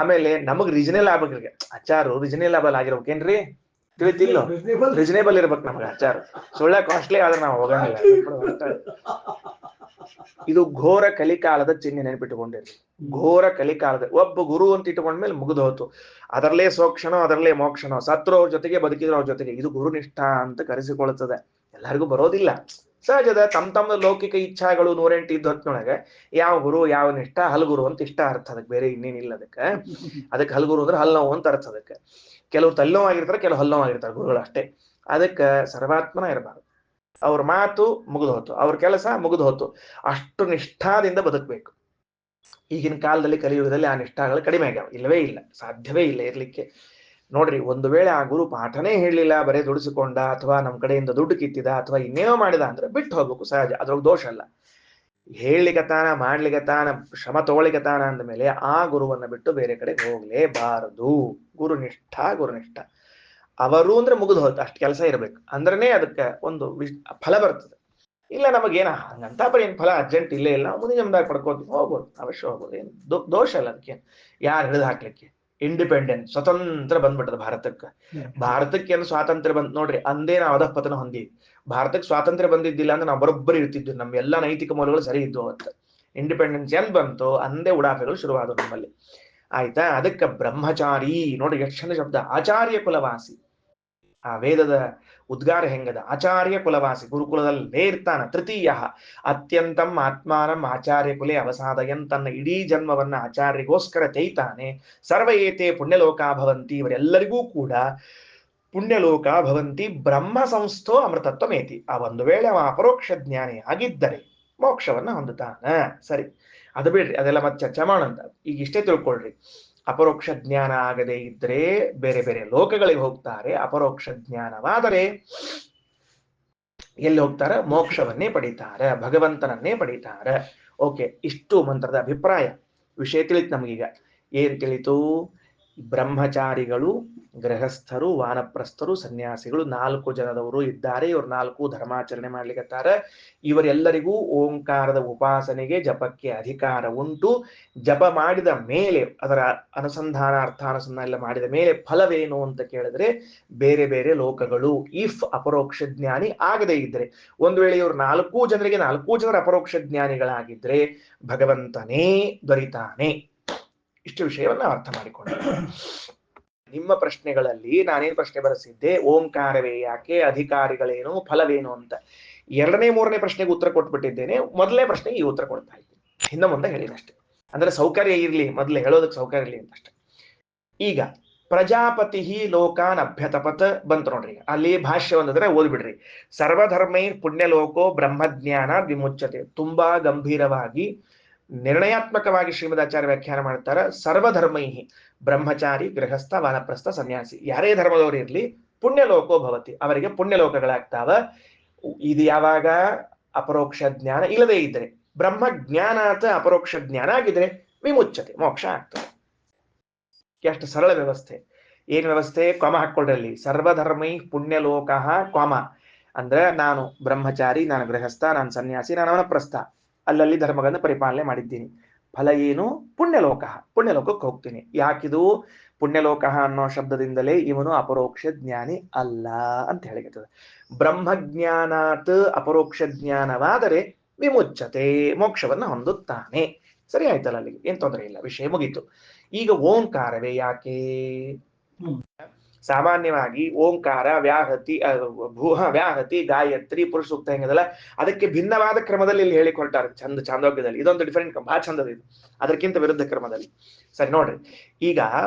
ಆಮೇಲೆ ನಮಗ್ ರೀಸನೇಬಲ್ ಆಗ್ಬೇಕ್ರಿ ಆಚಾರ, ರೀಸನೇಬಲ್ ಆಗಿರ್ಬೇಕೇನ್ರಿ, ತಿಳಿತಿಲ್ಲೋ, ರೀಸನೇಬಲ್ ಇರ್ಬೇಕು ನಮ್ಗೆ ಆಚಾರ. ಸುಳ್ಳ ಕಾಸ್ಟ್ಲಿ ಆದ್ರೆ ನಾವು ಹೋಗಂಗಿಲ್ಲ. ಇದು ಘೋರ ಕಲಿಕಾಲದ ಚಿಹ್ನೆ, ನೆನಪಿಟ್ಟುಕೊಂಡಿರಿ. ಘೋರ ಕಲಿಕಾಲದ ಒಬ್ಬ ಗುರು ಅಂತ ಇಟ್ಟುಕೊಂಡ್ಮೇಲೆ ಮುಗಿದು ಹೋತು. ಅದರಲ್ಲೇ ಸೋಕ್ಷಣೋ ಅದರಲ್ಲೇ ಮೋಕ್ಷಣೋ, ಸತ್ರು ಅವ್ರ ಜೊತೆಗೆ ಬದುಕಿದ್ರು ಅವ್ರ ಜೊತೆಗೆ. ಇದು ಗುರುನಿಷ್ಠಾ ಅಂತ ಕರೆಸಿಕೊಳ್ಳುತ್ತದೆ. ಎಲ್ಲರಿಗೂ ಬರೋದಿಲ್ಲ, ಸಹಜದ. ತಮ್ಮ ಲೌಕಿಕ ಇಚ್ಛಾಗಳು 108 ಇದ್ದು ಹೊತ್ತಿನೊಳಗೆ ಯಾವ ಗುರು ಯಾವ ನಿಷ್ಠ, ಹಲ್ಗುರು ಅಂತ ಇಷ್ಟ ಅರ್ಥ. ಅದಕ್ಕೆ ಬೇರೆ ಇನ್ನೇನಿಲ್ಲ. ಅದಕ್ಕೆ ಹಲ್ಗುರು ಅಂದ್ರೆ ಹಲ್ಲೋವು ಅಂತ ಅರ್ಥ. ಅದಕ್ಕೆ ಕೆಲವ್ರು ತಲ್ಲೋವಾಗಿರ್ತಾರೆ, ಕೆಲವು ಹಲ್ಲೋವಾಗಿರ್ತಾರೆ ಗುರುಗಳು ಅಷ್ಟೇ. ಅದಕ್ಕೆ ಸರ್ವಾತ್ಮನ ಇರಬಾರ್ದು. ಅವ್ರ ಮಾತು ಮುಗಿದು ಹೋತು, ಅವ್ರ ಕೆಲಸ ಮುಗಿದು ಹೋತು. ಅಷ್ಟು ನಿಷ್ಠಾದಿಂದ ಬದುಕಬೇಕು. ಈಗಿನ ಕಾಲದಲ್ಲಿ ಕಲಿಯುಗದಲ್ಲಿ ಆ ನಿಷ್ಠಾಗಳು ಕಡಿಮೆ ಆಗ್ಯಾವ, ಇಲ್ಲವೇ ಇಲ್ಲ, ಸಾಧ್ಯವೇ ಇಲ್ಲ ಇರ್ಲಿಕ್ಕೆ. ನೋಡ್ರಿ, ಒಂದು ವೇಳೆ ಆ ಗುರು ಪಾಠನೇ ಹೇಳಲಿಲ್ಲ, ಬರೇ ದುಡಿಸಿಕೊಂಡ, ಅಥವಾ ನಮ್ಮ ಕಡೆಯಿಂದ ದುಡ್ಡು ಕಿತ್ತಿದ, ಅಥವಾ ಇನ್ನೇನೋ ಮಾಡಿದ ಅಂದ್ರೆ ಬಿಟ್ಟು ಹೋಗ್ಬೇಕು, ಸಹಜ. ಅದ್ರೊಳಗೆ ದೋಷ ಅಲ್ಲ. ಹೇಳಲಿಕತಾನ, ಮಾಡ್ಲಿಕತಾನ, ಶ್ರಮ ತಗೊಳ್ಳಿಕತಾನ ಅಂದಮೇಲೆ ಆ ಗುರುವನ್ನ ಬಿಟ್ಟು ಬೇರೆ ಕಡೆ ಹೋಗ್ಲೇಬಾರದು. ಗುರುನಿಷ್ಠ, ಗುರುನಿಷ್ಠ. ಅವರು ಅಂದ್ರೆ ಮುಗಿದು ಹೋಯ್ತು, ಅಷ್ಟು ಕೆಲಸ ಇರ್ಬೇಕು ಅಂದ್ರನೇ ಅದಕ್ಕೆ ಒಂದು ಫಲ ಬರ್ತದೆ. ಇಲ್ಲ ನಮಗೇನ ಹಂಗಂತ ಏನ್ ಫಲ ಅರ್ಜೆಂಟ್ ಇಲ್ಲೇ ಇಲ್ಲ, ಮುಂದಿನ ಜನ್ಮದಾಗ ಪಡ್ಕೋತೀವಿ, ಹೋಗ್ಬೋದು, ಅವಶ್ಯ ಹೋಗ್ಬೋದು, ಏನು ದೋಷ ಅಲ್ಲ ಅದಕ್ಕೆ. ಯಾರು ಹಿಡಿದು ಹಾಕ್ಲಿಕ್ಕೆ ಇಂಡಿಪೆಂಡೆಂಟ್ ಸ್ವತಂತ್ರ ಬಂದ್ಬಿಟ್ಟದ ಭಾರತಕ್ಕೆ. ಭಾರತಕ್ಕೆ ಏನು ಸ್ವಾತಂತ್ರ್ಯ ಬಂದ್ ನೋಡ್ರಿ, ಅಂದೇ ನಾವು ಅಧಃಪತನ ಹೊಂದಿವಿ. ಭಾರತಕ್ಕೆ ಸ್ವಾತಂತ್ರ್ಯ ಬಂದಿದ್ದಿಲ್ಲ ಅಂದ್ರೆ ನಾವು ಬರೋಬ್ಬರಿ ಇರ್ತಿದ್ವಿ, ನಮ್ಮ ಎಲ್ಲಾ ನೈತಿಕ ಮೌಲ್ಯಗಳು ಸರಿ ಇದ್ವು ಅವತ್ತು. ಇಂಡಿಪೆಂಡೆನ್ಸ್ ಏನ್ ಬಂತು, ಅಂದೇ ಉಡಾಫೆಗಳು ಶುರುವಾದವು ನಮ್ಮಲ್ಲಿ. ಆಯ್ತಾ? ಅದಕ್ಕೆ ಬ್ರಹ್ಮಚಾರಿ ನೋಡಿ, ಎಷ್ಟು ಚಂದ ಶಬ್ದ, ಆಚಾರ್ಯ ಕುಲವಾಸಿ. ಆ ವೇದದ ಉದ್ಗಾರ ಹೆಂಗದ, ಆಚಾರ್ಯ ಕುಲವಾಸಿ, ಗುರುಕುಲದಲ್ಲೇ ಇರ್ತಾನ. ತೃತೀಯ ಅತ್ಯಂತಂ ಆತ್ಮಾನಂ ಆಚಾರ್ಯ ಕುಲೆ ಅವಸಾದಯನ್, ತನ್ನ ಇಡೀ ಜನ್ಮವನ್ನ ಆಚಾರ್ಯಗೋಸ್ಕರ ತೈತಾನೆ. ಸರ್ವ ಏತೆ ಪುಣ್ಯಲೋಕ ಭವಂತಿ, ಇವರೆಲ್ಲರಿಗೂ ಕೂಡ ಪುಣ್ಯಲೋಕ ಭವಂತಿ. ಬ್ರಹ್ಮ ಸಂಸ್ಥೋ ಅಮೃತತ್ವಮೇತಿ. ಆ ಒಂದು ವೇಳೆ ಅವ ಅಪರೋಕ್ಷ ಜ್ಞಾನಿ ಆಗಿದ್ದರೆ ಮೋಕ್ಷವನ್ನ ಹೊಂದುತ್ತಾನ. ಸರಿ, ಅದು ಬಿಡ್ರಿ, ಅದೆಲ್ಲ ಮತ್ತೆ ಚರ್ಚೆ ಮಾಡೋಣ. ಈಗ ಇಷ್ಟೇ ತಿಳ್ಕೊಳ್ರಿ, ಅಪರೋಕ್ಷ ಜ್ಞಾನ ಆಗದೆ ಇದ್ರೆ ಬೇರೆ ಬೇರೆ ಲೋಕಗಳಿಗೆ ಹೋಗ್ತಾರೆ. ಅಪರೋಕ್ಷ ಜ್ಞಾನವಾದರೆ ಎಲ್ಲಿ ಹೋಗ್ತಾರೆ? ಮೋಕ್ಷವನ್ನೇ ಪಡೀತಾರೆ, ಭಗವಂತನನ್ನೇ ಪಡೀತಾರೆ. ಓಕೆ, ಇಷ್ಟು ಮಂತ್ರದ ಅಭಿಪ್ರಾಯ. ವಿಷಯ ತಿಳಿತು ನಮಗೀಗ. ಏನ್ ತಿಳಿತು? ಬ್ರಹ್ಮಚಾರಿಗಳು, ಗೃಹಸ್ಥರು, ವಾನಪ್ರಸ್ಥರು, ಸನ್ಯಾಸಿಗಳು 4 ಜನದವರು ಇದ್ದಾರೆ. ಇವರು 4 ಧರ್ಮಾಚರಣೆ ಮಾಡ್ಲಿಕ್ಕತ್ತಾರೆ. ಇವರೆಲ್ಲರಿಗೂ ಓಂಕಾರದ ಉಪಾಸನೆಗೆ, ಜಪಕ್ಕೆ ಅಧಿಕಾರ ಉಂಟು. ಜಪ ಮಾಡಿದ ಮೇಲೆ, ಅದರ ಅನುಸಂಧಾನ, ಅರ್ಥಾನುಸಂಧಾನ ಎಲ್ಲ ಮಾಡಿದ ಮೇಲೆ ಫಲವೇನು ಅಂತ ಕೇಳಿದ್ರೆ ಬೇರೆ ಬೇರೆ ಲೋಕಗಳು. ಇಫ್ ಅಪರೋಕ್ಷ ಜ್ಞಾನಿ ಆಗದೇ ಇದ್ರೆ, ಒಂದು ವೇಳೆ ಇವರು 4 ಜನರಿಗೆ 4 ಜನರ ಅಪರೋಕ್ಷ ಜ್ಞಾನಿಗಳಾಗಿದ್ರೆ ಭಗವಂತನೇ ದೊರಿತಾನೆ. ಇಷ್ಟು ವಿಷಯವನ್ನ ಅರ್ಥ ಮಾಡಿಕೊಂಡೆ. ನಿಮ್ಮ ಪ್ರಶ್ನೆಗಳಲ್ಲಿ ನಾನೇನು ಪ್ರಶ್ನೆ ಬರೆಸಿದ್ದೆ? ಓಂಕಾರವೇ ಯಾಕೆ, ಅಧಿಕಾರಿಗಳೇನು, ಫಲವೇನು ಅಂತ. 2ನೇ 3ನೇ ಪ್ರಶ್ನೆಗೆ ಉತ್ತರ ಕೊಟ್ಬಿಟ್ಟಿದ್ದೇನೆ. ಮೊದಲನೇ ಪ್ರಶ್ನೆಗೆ ಈ ಉತ್ತರ ಕೊಡ್ತಾ ಇದ್ದೀನಿ, ಹಿಂದೆ ಮುಂದೆ ಹೇಳಿದಷ್ಟೇ. ಅಂದ್ರೆ ಸೌಕರ್ಯ ಇರ್ಲಿ, ಮೊದಲೇ ಹೇಳೋದಕ್ಕೆ ಸೌಕರ್ಯ ಇರ್ಲಿ ಅಂತಷ್ಟೇ. ಈಗ ಪ್ರಜಾಪತಿ ಲೋಕಾನ್ ಅಭ್ಯತಪತ್ ಬಂತು ನೋಡ್ರಿ, ಅಲ್ಲಿ ಭಾಷ್ಯ ಒಂದಿದ್ರೆ ಓದ್ಬಿಡ್ರಿ. ಸರ್ವಧರ್ಮೈ ಪುಣ್ಯಲೋಕೋ ಬ್ರಹ್ಮಜ್ಞಾನ ವಿಮುಚ್ಯತೆ. ತುಂಬಾ ಗಂಭೀರವಾಗಿ ನಿರ್ಣಯಾತ್ಮಕವಾಗಿ ಶ್ರೀಮದಾಚಾರ್ಯ ವ್ಯಾಖ್ಯಾನ ಮಾಡ್ತಾರೆ. ಸರ್ವಧರ್ಮೈ, ಬ್ರಹ್ಮಚಾರಿ, ಗೃಹಸ್ಥ, ವಾನಪ್ರಸ್ಥ, ಸನ್ಯಾಸಿ, ಯಾರೇ ಧರ್ಮದವರು ಇರ್ಲಿ, ಪುಣ್ಯಲೋಕೋ ಭವತಿ, ಅವರಿಗೆ ಪುಣ್ಯಲೋಕಗಳಾಗ್ತಾವ. ಇದು ಯಾವಾಗ? ಅಪರೋಕ್ಷ ಜ್ಞಾನ ಇಲ್ಲದೇ ಇದ್ರೆ. ಬ್ರಹ್ಮ ಜ್ಞಾನಾತ ಅಪರೋಕ್ಷ ಜ್ಞಾನ ಆಗಿದ್ರೆ ವಿಮುಚ್ಯತೆ, ಮೋಕ್ಷ ಆಗ್ತದೆ. ಎಷ್ಟು ಸರಳ ವ್ಯವಸ್ಥೆ. ಏನ್ ವ್ಯವಸ್ಥೆ? ಕ್ವಮ ಹಾಕೊಳ್ಳಿ. ಸರ್ವಧರ್ಮೈ ಪುಣ್ಯಲೋಕ ಕ್ವಮ ಅಂದ್ರೆ ನಾನು ಬ್ರಹ್ಮಚಾರಿ, ನಾನು ಗೃಹಸ್ಥ, ನಾನು ಸನ್ಯಾಸಿ, ನಾನು ವಾನಪ್ರಸ್ಥ, ಅಲ್ಲಲ್ಲಿ ಧರ್ಮಗಳನ್ನು ಪರಿಪಾಲನೆ ಮಾಡಿದ್ದೀನಿ. ಫಲ ಏನು? ಪುಣ್ಯಲೋಕ, ಪುಣ್ಯಲೋಕಕ್ಕೆ ಹೋಗ್ತೀನಿ. ಯಾಕಿದು? ಪುಣ್ಯಲೋಕ ಅನ್ನೋ ಶಬ್ದದಿಂದಲೇ ಇವನು ಅಪರೋಕ್ಷ ಜ್ಞಾನಿ ಅಲ್ಲ ಅಂತ ಹೇಳಿರ್ತದೆ. ಬ್ರಹ್ಮಜ್ಞಾನಾತ್ ಅಪರೋಕ್ಷ ಜ್ಞಾನವಾದರೆ ವಿಮುಚ್ಚತೆ, ಮೋಕ್ಷವನ್ನ ಹೊಂದುತ್ತಾನೆ. ಸರಿ ಆಯ್ತಲ್ಲ, ಅಲ್ಲಿಗೆ ಏನ್ ತೊಂದರೆ ಇಲ್ಲ, ವಿಷಯ ಮುಗೀತು. ಈಗ ಓಂಕಾರವೇ ಯಾಕೆ? ಸಾಮಾನ್ಯವಾಗಿ ಓಂಕಾರ, ವ್ಯಾಹತಿ, ವ್ಯಾಹತಿ, ಗಾಯತ್ರಿ, ಪುರುಷ ಸೂಕ್ತ ಹೆಂಗದಲ್ಲ, ಅದಕ್ಕೆ ಭಿನ್ನವಾದ ಕ್ರಮದಲ್ಲಿ ಇಲ್ಲಿ ಹೇಳಿಕೊಳ್ತಾರೆ ಚಾಂದೋಗ್ಯದಲ್ಲಿ. ಇದೊಂದು ಡಿಫರೆಂಟ್ ಬಹಳ ಚಂದದ ಇದು, ಅದಕ್ಕಿಂತ ವಿರುದ್ಧ ಕ್ರಮದಲ್ಲಿ. ಸರಿ ನೋಡ್ರಿ, ಈಗ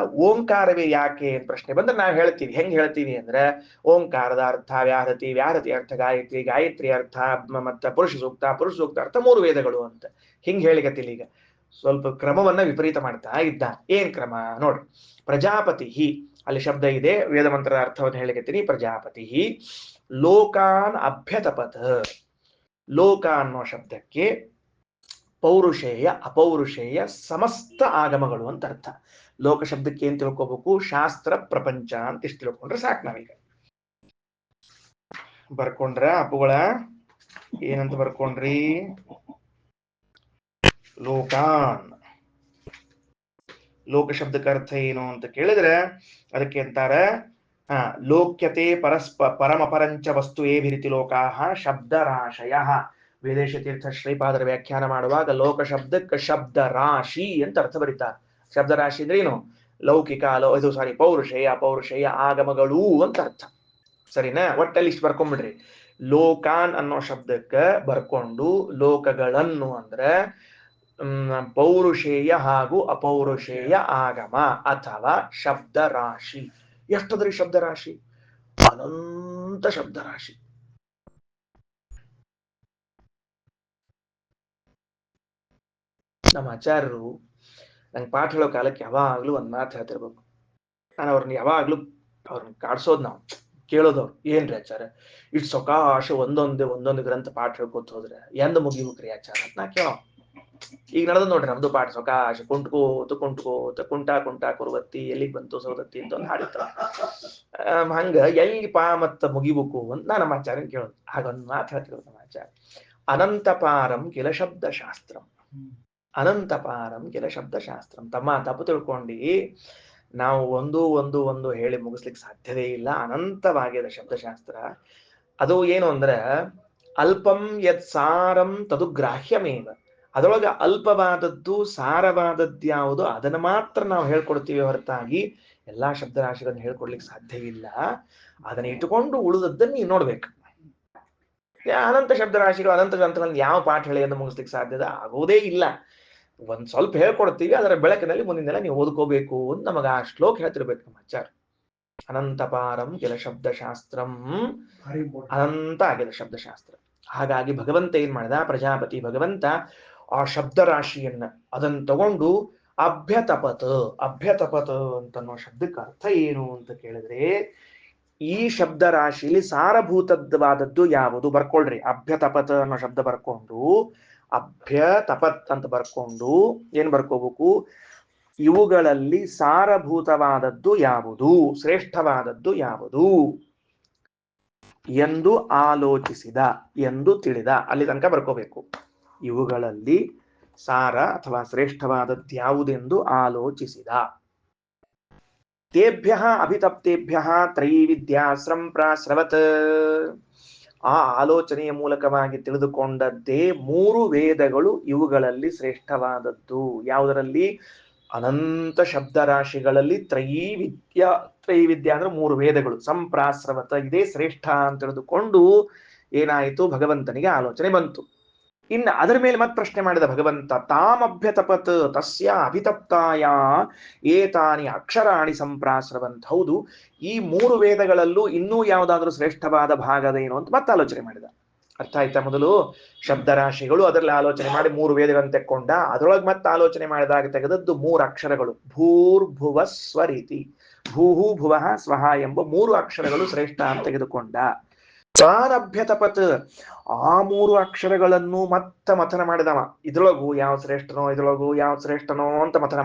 ಓಂಕಾರವೇ ಯಾಕೆ ಪ್ರಶ್ನೆ ಬಂದ್ರೆ ನಾವು ಹೇಳ್ತೀವಿ. ಹೆಂಗ್ ಹೇಳ್ತೀವಿ ಅಂದ್ರೆ, ಓಂಕಾರದ ಅರ್ಥ ವ್ಯಾಹತಿ, ವ್ಯಾಹತಿ ಅರ್ಥ ಗಾಯತ್ರಿ, ಗಾಯತ್ರಿ ಅರ್ಥ ಮತ್ತೆ ಪುರುಷ ಸೂಕ್ತ ಅರ್ಥ 3 ವೇದಗಳು ಅಂತ ಹಿಂಗ್ ಹೇಳಿಕತ್ತಿಲ್ಲ. ಈಗ ಸ್ವಲ್ಪ ಕ್ರಮವನ್ನ ವಿಪರೀತ ಮಾಡ್ತಾ ಇದ್ದ. ಏನ್ ಕ್ರಮ ನೋಡ್ರಿ. ಪ್ರಜಾಪತಿ, ಅಲ್ಲಿ ಶಬ್ದ ಇದೆ, ವೇದ ಮಂತ್ರದ ಅರ್ಥವನ್ನು ಹೇಳಿಕತ್ತೀನಿ. ಪ್ರಜಾಪತಿ ಲೋಕಾನ್ ಅಭ್ಯತಪತ್. ಲೋಕ ಅನ್ನೋ ಶಬ್ದಕ್ಕೆ ಪೌರುಷೇಯ ಅಪೌರುಷೇಯ ಸಮಸ್ತ ಆಗಮಗಳು ಅಂತ ಅರ್ಥ. ಲೋಕ ಶಬ್ದಕ್ಕೆ ಏನ್ ತಿಳ್ಕೊಬೇಕು? ಶಾಸ್ತ್ರ ಪ್ರಪಂಚ ಅಂತ ಇಷ್ಟು ತಿಳ್ಕೊಂಡ್ರೆ ಸಾಕು. ನಾವೀಗ ಬರ್ಕೊಂಡ್ರ ಅಪ್ಪುಗಳ ಏನಂತ ಬರ್ಕೊಂಡ್ರಿ? ಲೋಕಾನ್. ಲೋಕ ಶಬ್ದಕ್ಕೆ ಅರ್ಥ ಏನು ಅಂತ ಕೇಳಿದ್ರೆ ಅದಕ್ಕೆ ಅಂತಾರ ಲೋಕ್ಯತೆ ಪರಮಪರಂಚ ವಸ್ತು ಏಭಿರಿತಿ ಲೋಕಾಹ ಶಬ್ದರಾಶಯ. ವೇದೇಶ ತೀರ್ಥ ಶ್ರೀಪಾದರ ವ್ಯಾಖ್ಯಾನ ಮಾಡುವಾಗ ಲೋಕ ಶಬ್ದಕ್ಕೆ ಶಬ್ದ ರಾಶಿ ಅಂತ ಅರ್ಥ ಬರೀತಾರೆ. ಶಬ್ದ ರಾಶಿ ಅಂದ್ರೆ ಏನು? ಲೌಕಿಕ, ಪೌರುಷೇಯ ಅಪೌರುಷೇಯ ಆಗಮಗಳು ಅಂತ ಅರ್ಥ. ಸರಿನಾ? ಒಟ್ಟಲ್ಲಿ ಇಷ್ಟು ಬರ್ಕೊಂಡ್ಬಿಡ್ರಿ. ಲೋಕಾನ್ ಅನ್ನೋ ಶಬ್ದಕ್ಕೆ ಬರ್ಕೊಂಡು ಲೋಕಗಳನ್ನು ಅಂದ್ರೆ ಪೌರುಷೇಯ ಹಾಗೂ ಅಪೌರುಷೇಯ ಆಗಮ ಅಥವಾ ಶಬ್ದ ರಾಶಿ. ಎಷ್ಟದ್ರಿ ಶಬ್ದ ರಾಶಿ? ಅನಂತ ಶಬ್ದ ರಾಶಿ. ನಮ್ಮ ಆಚಾರ್ಯರು ನಂಗೆ ಪಾಠ ಹೇಳೋ ಕಾಲಕ್ಕೆ ಯಾವಾಗ್ಲೂ ಒಂದ್ ಮಾತು ಹೇಳ್ತಿರ್ಬೇಕು. ನಾನು ಅವ್ರನ್ನ ಯಾವಾಗ್ಲೂ ಕಾಡ್ಸೋದ್, ನಾವು ಕೇಳೋದವ್ರು, ಏನ್ರಿ ಆಚಾರ ಇಟ್ ಸೊಕಾಶ ಒಂದೊಂದು ಗ್ರಂಥ ಪಾಠ ಹೇಳ್ಕೊತ ಹೋದ್ರೆ ಎಂದ ಮುಗಿಬೇಕ್ರಿ ಆಚಾರ ಅಂತ ನಾ ಕೇಳೋ. ಈಗ ನಡೆದ್ ನೋಡ್ರಿ ನಮ್ದು ಪಾಠ ಸೊಕಾಶ ಕುಂಟ್ಕೋತ ಕುಂಟಾ ಕುರುವತ್ತಿ ಎಲ್ಲಿಗೆ ಬಂತು ಸೌದತ್ತಿ ಅಂತ ಒಂದು ಹಾಡಿತ್ತ. ಹಂಗ ಎಲ್ಲಿ ಮತ್ತ ಮುಗಿಬೇಕು ಅಂತ ನಾ ನಮ್ಮ ಆಚಾರ್ಯನ್ ಕೇಳೋದು. ಹಾಗೊಂದ್ ಮಾತು ಹೇಳ್ತಿರೋದು ನಮ್ಮ ಆಚಾರ್ಯ, ಅನಂತಪಾರಂ ಕಿಲ ಶಬ್ದಶಾಸ್ತ್ರಂ. ಅನಂತಪಾರಂ ಕಿಲ ಶಬ್ದಶಾಸ್ತ್ರಂ. ತಮ್ಮ ತಪ್ಪು ತಿಳ್ಕೊಂಡಿ, ನಾವು ಒಂದು ಹೇಳಿ ಮುಗಿಸ್ಲಿಕ್ಕೆ ಸಾಧ್ಯವೇ ಇಲ್ಲ. ಅನಂತವಾಗಿದೆ ಶಬ್ದಶಾಸ್ತ್ರ. ಅದು ಏನು ಅಂದ್ರೆ ಅಲ್ಪಂ ಯತ್ ಸಾರಂ ತದು ಗ್ರಾಹ್ಯಮೇವ. ಅದರೊಳಗೆ ಅಲ್ಪವಾದದ್ದು ಸಾರವಾದದ್ದು ಅದನ್ನ ಮಾತ್ರ ನಾವು ಹೇಳ್ಕೊಡ್ತೀವಿ ಹೊರತಾಗಿ ಎಲ್ಲಾ ಶಬ್ದರಾಶಿಗಳನ್ನು ಹೇಳ್ಕೊಡ್ಲಿಕ್ಕೆ ಸಾಧ್ಯವಿಲ್ಲ. ಅದನ್ನ ಇಟ್ಟುಕೊಂಡು ಉಳಿದದ್ದನ್ನು ನೀವು ನೋಡ್ಬೇಕು. ಅನಂತ ಶಬ್ದರಾಶಿಗಳು ಅನಂತ ಗ್ರಂಥಗಳನ್ನು ಯಾವ ಪಾಠ ಹೇಳಿ ಅಂತ ಮುಗಿಸ್ಲಿಕ್ಕೆ ಸಾಧ್ಯದ ಆಗೋದೇ ಇಲ್ಲ. ಒಂದ್ ಸ್ವಲ್ಪ ಹೇಳ್ಕೊಡ್ತೀವಿ, ಅದರ ಬೆಳಕಿನಲ್ಲಿ ಮುಂದಿನೆಲ್ಲ ನೀವು ಓದ್ಕೋಬೇಕು ಅಂತ ನಮಗ ಆ ಶ್ಲೋಕ ಹೇಳ್ತಿರ್ಬೇಕು ನಮ್ಮ ಆಚಾರ. ಅನಂತಪಾರಂ ಕೆಲ ಶಬ್ದಶಾಸ್ತ್ರಂ, ಅನಂತ ಆಗಿದೆ ಶಬ್ದಶಾಸ್ತ್ರ. ಹಾಗಾಗಿ ಭಗವಂತ ಏನ್ ಮಾಡಿದ? ಪ್ರಜಾಪತಿ ಭಗವಂತ ಆ ಶಬ್ದರಾಶಿಯನ್ನ ಅದನ್ನ ತಗೊಂಡು ಅಭ್ಯತಪತ್ ಅಂತನ್ನೋ ಶಬ್ದಕ್ಕೆ ಅರ್ಥ ಏನು ಅಂತ ಕೇಳಿದ್ರೆ, ಈ ಶಬ್ದ ರಾಶಿಯಲ್ಲಿ ಸಾರಭೂತವಾದದ್ದು ಯಾವುದು? ಬರ್ಕೊಳ್ರಿ. ಅಭ್ಯತಪತ್ ಅನ್ನೋ ಶಬ್ದ ಬರ್ಕೊಂಡು ಅಭ್ಯತಪತ್ ಅಂತ ಬರ್ಕೊಂಡು ಏನ್ ಬರ್ಕೋಬೇಕು? ಇವುಗಳಲ್ಲಿ ಸಾರಭೂತವಾದದ್ದು ಯಾವುದು, ಶ್ರೇಷ್ಠವಾದದ್ದು ಯಾವುದು ಎಂದು ಆಲೋಚಿಸಿದ, ಎಂದು ತಿಳಿದ, ಅಲ್ಲಿ ತನಕ ಬರ್ಕೋಬೇಕು. ಇವುಗಳಲ್ಲಿ ಸಾರ ಅಥವಾ ಶ್ರೇಷ್ಠವಾದದ್ದು ಯಾವುದೆಂದು ಆಲೋಚಿಸಿದ. ತೇಭ್ಯ ಅಭಿತಪ್ತೇಭ್ಯ ತ್ರೈವಿದ್ಯಾ ಸಂಪ್ರಾಸ್ರವತ್. ಆ ಆಲೋಚನೆಯ ಮೂಲಕವಾಗಿ ತಿಳಿದುಕೊಂಡದ್ದೇ 3 ವೇದಗಳು ಇವುಗಳಲ್ಲಿ ಶ್ರೇಷ್ಠವಾದದ್ದು. ಯಾವುದರಲ್ಲಿ? ಅನಂತ ಶಬ್ದರಾಶಿಗಳಲ್ಲಿ ತ್ರೈವಿದ್ಯಾ ಅಂದ್ರೆ 3 ವೇದಗಳು. ಸಂಪ್ರಾಸ್ರವತ, ಇದೇ ಶ್ರೇಷ್ಠ ಅಂತ ತಿಳಿದುಕೊಂಡು ಏನಾಯಿತು? ಭಗವಂತನಿಗೆ ಆಲೋಚನೆ ಬಂತು. ಇನ್ನು ಅದರ ಮೇಲೆ ಮತ್ತೆ ಪ್ರಶ್ನೆ ಮಾಡಿದ ಭಗವಂತ, ತಾಮಭ್ಯತಪತ್ ತಸ್ಯ ಅಭಿತಪ್ತಾಯ ಏತಾನಿ ಅಕ್ಷರಾಣಿ ಸಂಪ್ರಾಸ್ರವಂತ. ಹೌದು, ಈ 3 ವೇದಗಳಲ್ಲೂ ಇನ್ನೂ ಯಾವುದಾದ್ರೂ ಶ್ರೇಷ್ಠವಾದ ಭಾಗದೇನು ಅಂತ ಮತ್ತೆ ಆಲೋಚನೆ ಮಾಡಿದ. ಅರ್ಥ ಆಯ್ತಾ? ಮೊದಲು ಶಬ್ದರಾಶಿಗಳು, ಅದರಲ್ಲಿ ಆಲೋಚನೆ ಮಾಡಿ 3 ವೇದಗಳನ್ನು ತೆಕ್ಕೊಂಡ. ಅದರೊಳಗೆ ಮತ್ತೆ ಆಲೋಚನೆ ಮಾಡಿದಾಗ ತೆಗೆದದ್ದು 3 ಅಕ್ಷರಗಳು. ಭೂರ್ಭುವ ಸ್ವರೀತಿ, ಭೂಹು ಭುವಃ ಸ್ವಹ ಎಂಬ 3 ಅಕ್ಷರಗಳು ಶ್ರೇಷ್ಠ ಅಂತ ತೆಗೆದುಕೊಂಡ. ತಾನಭ್ಯತಪತ್, ಆ 3 ಅಕ್ಷರಗಳನ್ನು ಮತ್ತೆ ಮಥನ ಮಾಡಿದವ. ಇದ್ರೊಳಗು ಯಾವ ಶ್ರೇಷ್ಠನೋ ಅಂತ ಮಥನ